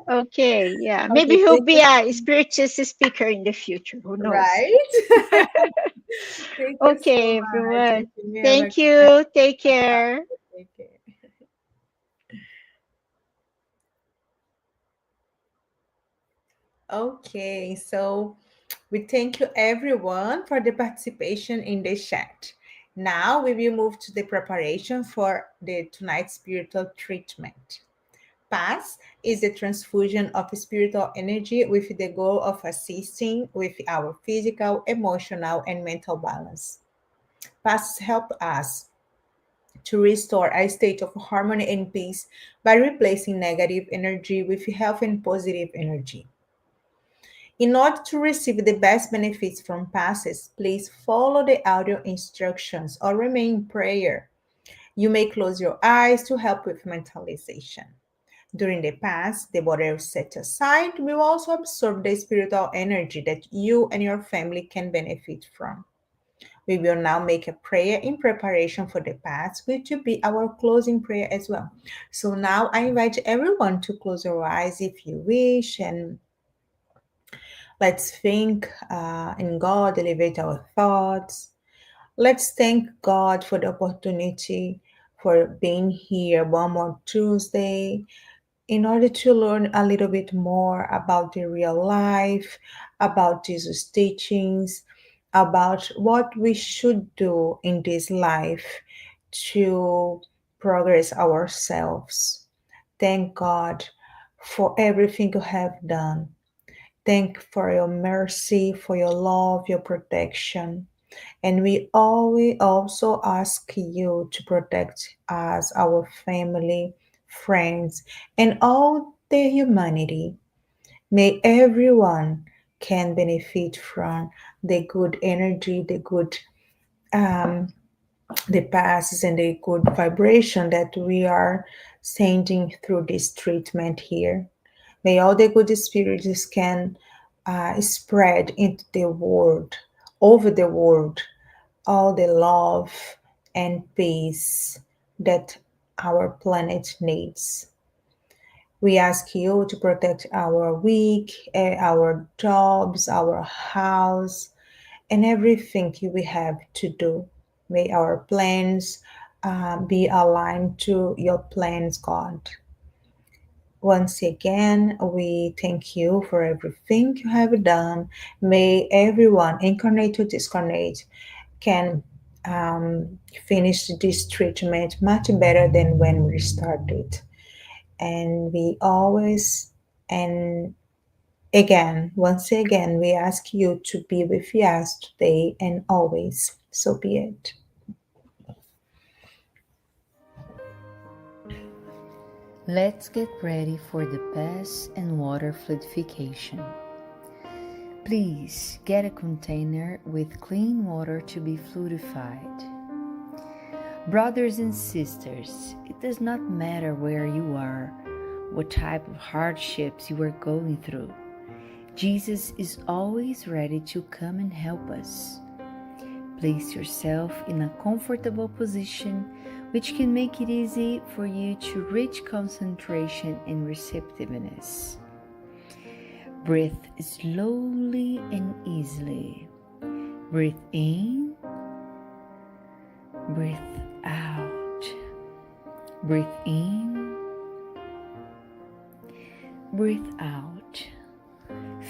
Okay, yeah. Maybe Okay, he'll thank be you. a spiritist speaker in the future. Who knows? Right? Thank you so Okay, much. everyone. Okay, we have a Thank you. Take care. take care. Okay, so we thank you everyone for the participation in the chat. Now we will move to the preparation for the tonight's spiritual treatment. PAS is a transfusion of spiritual energy with the goal of assisting with our physical, emotional, and mental balance. PAS help us to restore a state of harmony and peace by replacing negative energy with health and positive energy. In order to receive the best benefits from passes, please follow the audio instructions or remain in prayer. You may close your eyes to help with mentalization. During the pass, the water set aside will also absorb the spiritual energy that you and your family can benefit from. We will now make a prayer in preparation for the pass, which will be our closing prayer as well. So now I invite everyone to close your eyes if you wish, and let's think in God, elevate our thoughts. Let's thank God for the opportunity for being here one more Tuesday in order to learn a little bit more about the real life, about Jesus' teachings, about what we should do in this life to progress ourselves. Thank God for everything you have done. Thank for your mercy, for your love, your protection. And we always also ask you to protect us, our family, friends, and all the humanity. May everyone can benefit from the good energy, um, the passes and the good vibration that we are sending through this treatment here. May all the good spirits can spread into the world, over the world, all the love and peace that our planet needs. We ask you to protect our week, our jobs, our house, and everything we have to do. May our plans be aligned to your plans, God. Once again, we thank you for everything you have done. May everyone, incarnate or discarnate, can finish this treatment much better than when we started. And we always, and again, once again, we ask you to be with us today and always. So be it. Let's get ready for the pass and water fluidification. Please get a container with clean water to be fluidified. Brothers and sisters, it does not matter where you are, what type of hardships you are going through. Jesus is always ready to come and help us. Place yourself in a comfortable position which can make it easy for you to reach concentration and receptiveness. Breathe slowly and easily. Breathe in, breathe out. Breathe in, breathe out.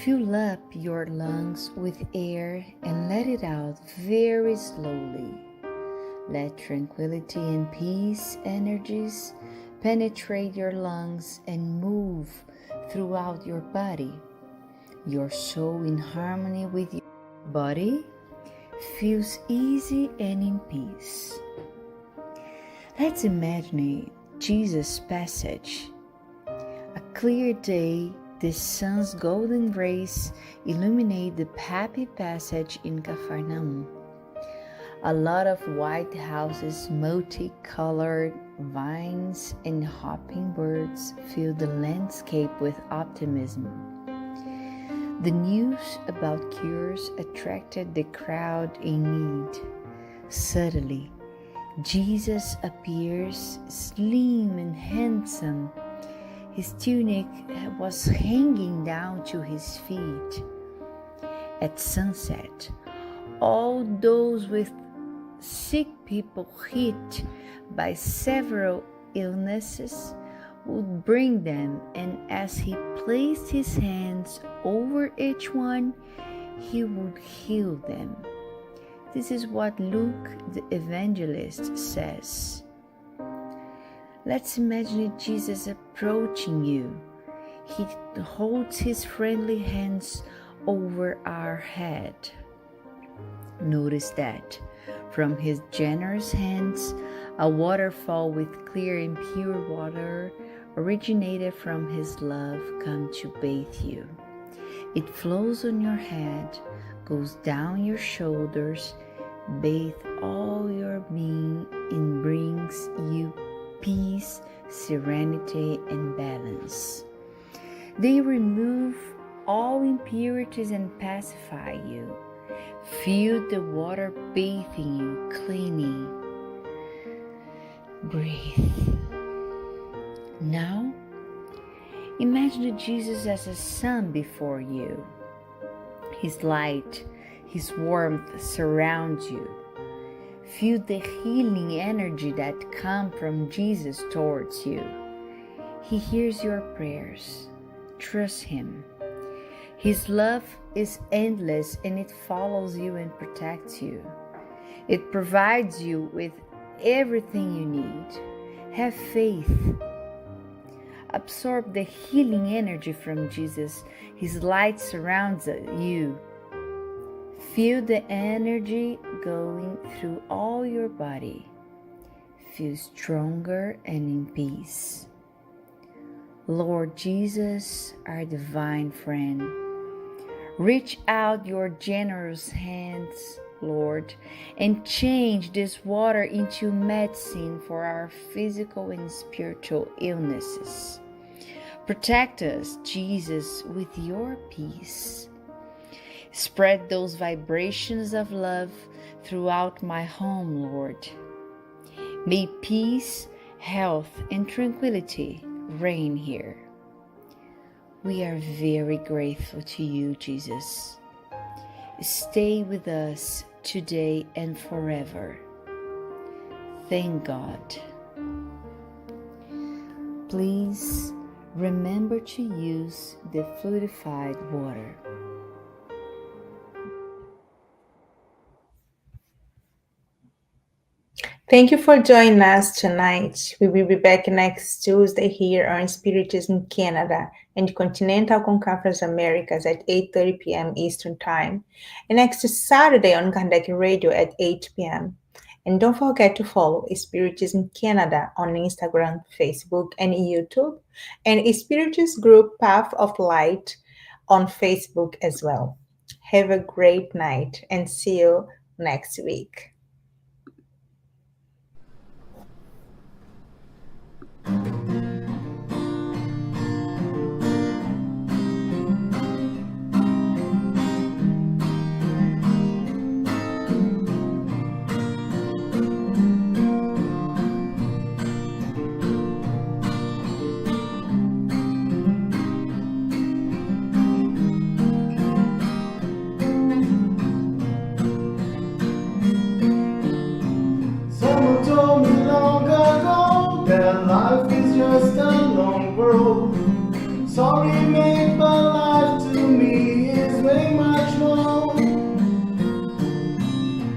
Fill up your lungs with air and let it out very slowly. Let tranquility and peace energies penetrate your lungs and move throughout your body. Your soul in harmony with your body feels easy and in peace. Let's imagine Jesus' passage. A clear day, the sun's golden rays illuminate the happy passage in Capernaum. A lot of white houses, multicolored vines, and hopping birds fill the landscape with optimism. The news about cures attracted the crowd in need. Suddenly, Jesus appears slim and handsome. His tunic was hanging down to his feet. At sunset, all those with sick people hit by several illnesses would bring them, and as he placed his hands over each one, he would heal them. This is what Luke the evangelist says. Let's imagine Jesus approaching you. He holds his friendly hands over our head. Notice that from his generous hands, a waterfall with clear and pure water originated from his love come to bathe you. It flows on your head, goes down your shoulders, bathe all your being, and brings you peace, serenity, and balance. They remove all impurities and pacify you. Feel the water bathing you, cleaning. Breathe. Now, imagine Jesus as a sun before you. His light, his warmth surrounds you. Feel the healing energy that comes from Jesus towards you. He hears your prayers. Trust him. His love is endless and it follows you and protects you. It provides you with everything you need. Have faith. Absorb the healing energy from Jesus. His light surrounds you. Feel the energy going through all your body. Feel stronger and in peace. Lord Jesus, our divine friend, reach out your generous hands, Lord, and change this water into medicine for our physical and spiritual illnesses. Protect us, Jesus, with your peace. Spread those vibrations of love throughout my home, Lord. May peace, health, and tranquility reign here. We are very grateful to you, Jesus. Stay with us today and forever. Thank God. Please remember to use the fluidified water. Thank you for joining us tonight. We will be back next Tuesday here on Spiritism Canada and Continental Conference Americas at 8:30 p.m. Eastern Time, and next Saturday on Kardec Radio at 8 p.m. And don't forget to follow Spiritism Canada on Instagram, Facebook, and YouTube, and Spiritist Group Path of Light on Facebook as well. Have a great night and see you next week. Someone told me long ago that life is just a long road. Sorry, mate, but life to me is way much more.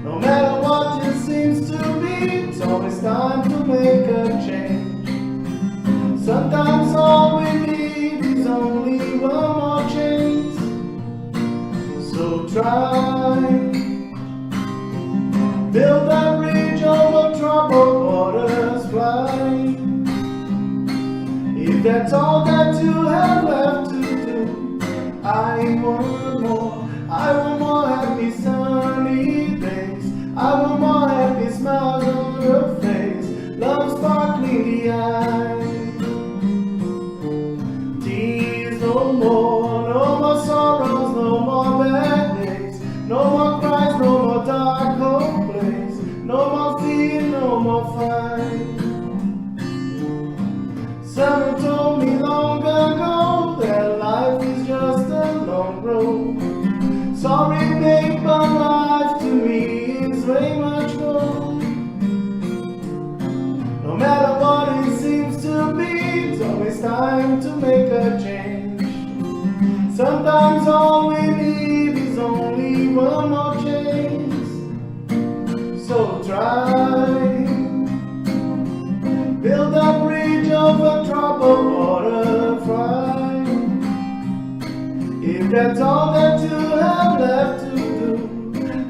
No matter what it seems to be, it's always time to make a change. Sometimes all we need is only one more chance. So try. Build that bridge over troubled waters, fly. If that's all that you have left to do, I want more happy sunny days. I want more happy smiles on your face, love sparkling the eyes. Tears no more sorrows, no more bad days, no more cries, no more dark hope. No more fear, no more fight. Someone told me long ago that life is just a long road. Sorry, babe, but life to me is way much more. No matter what it seems to be, it's always time to make a change. Sometimes all we need is only one more chance. So try, build a bridge over troubled water, fly. If that's all that you have left to do,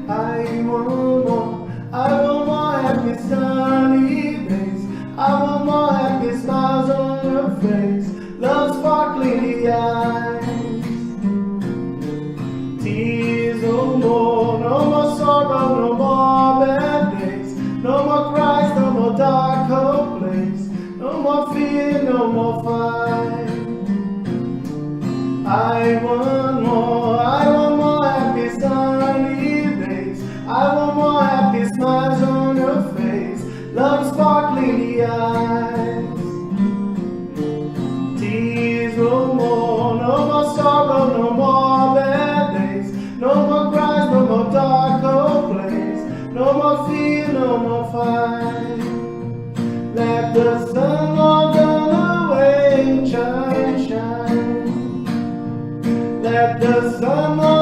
I want more happy sunny days. I want more happy smiles on your face, love sparkling the eyes. Tears no more sorrow, no more bad days, no more cries, no more dark cold place, no more fear, no more fight. I want more happy sunny days. I want more happy smiles on your face, love sparkling the eyes. Tears no more sorrow, no more bad days, no more cries, no more dark cold place, no more fear, no more fight. Let the sun walk on the way, shine, shine. Let the was almost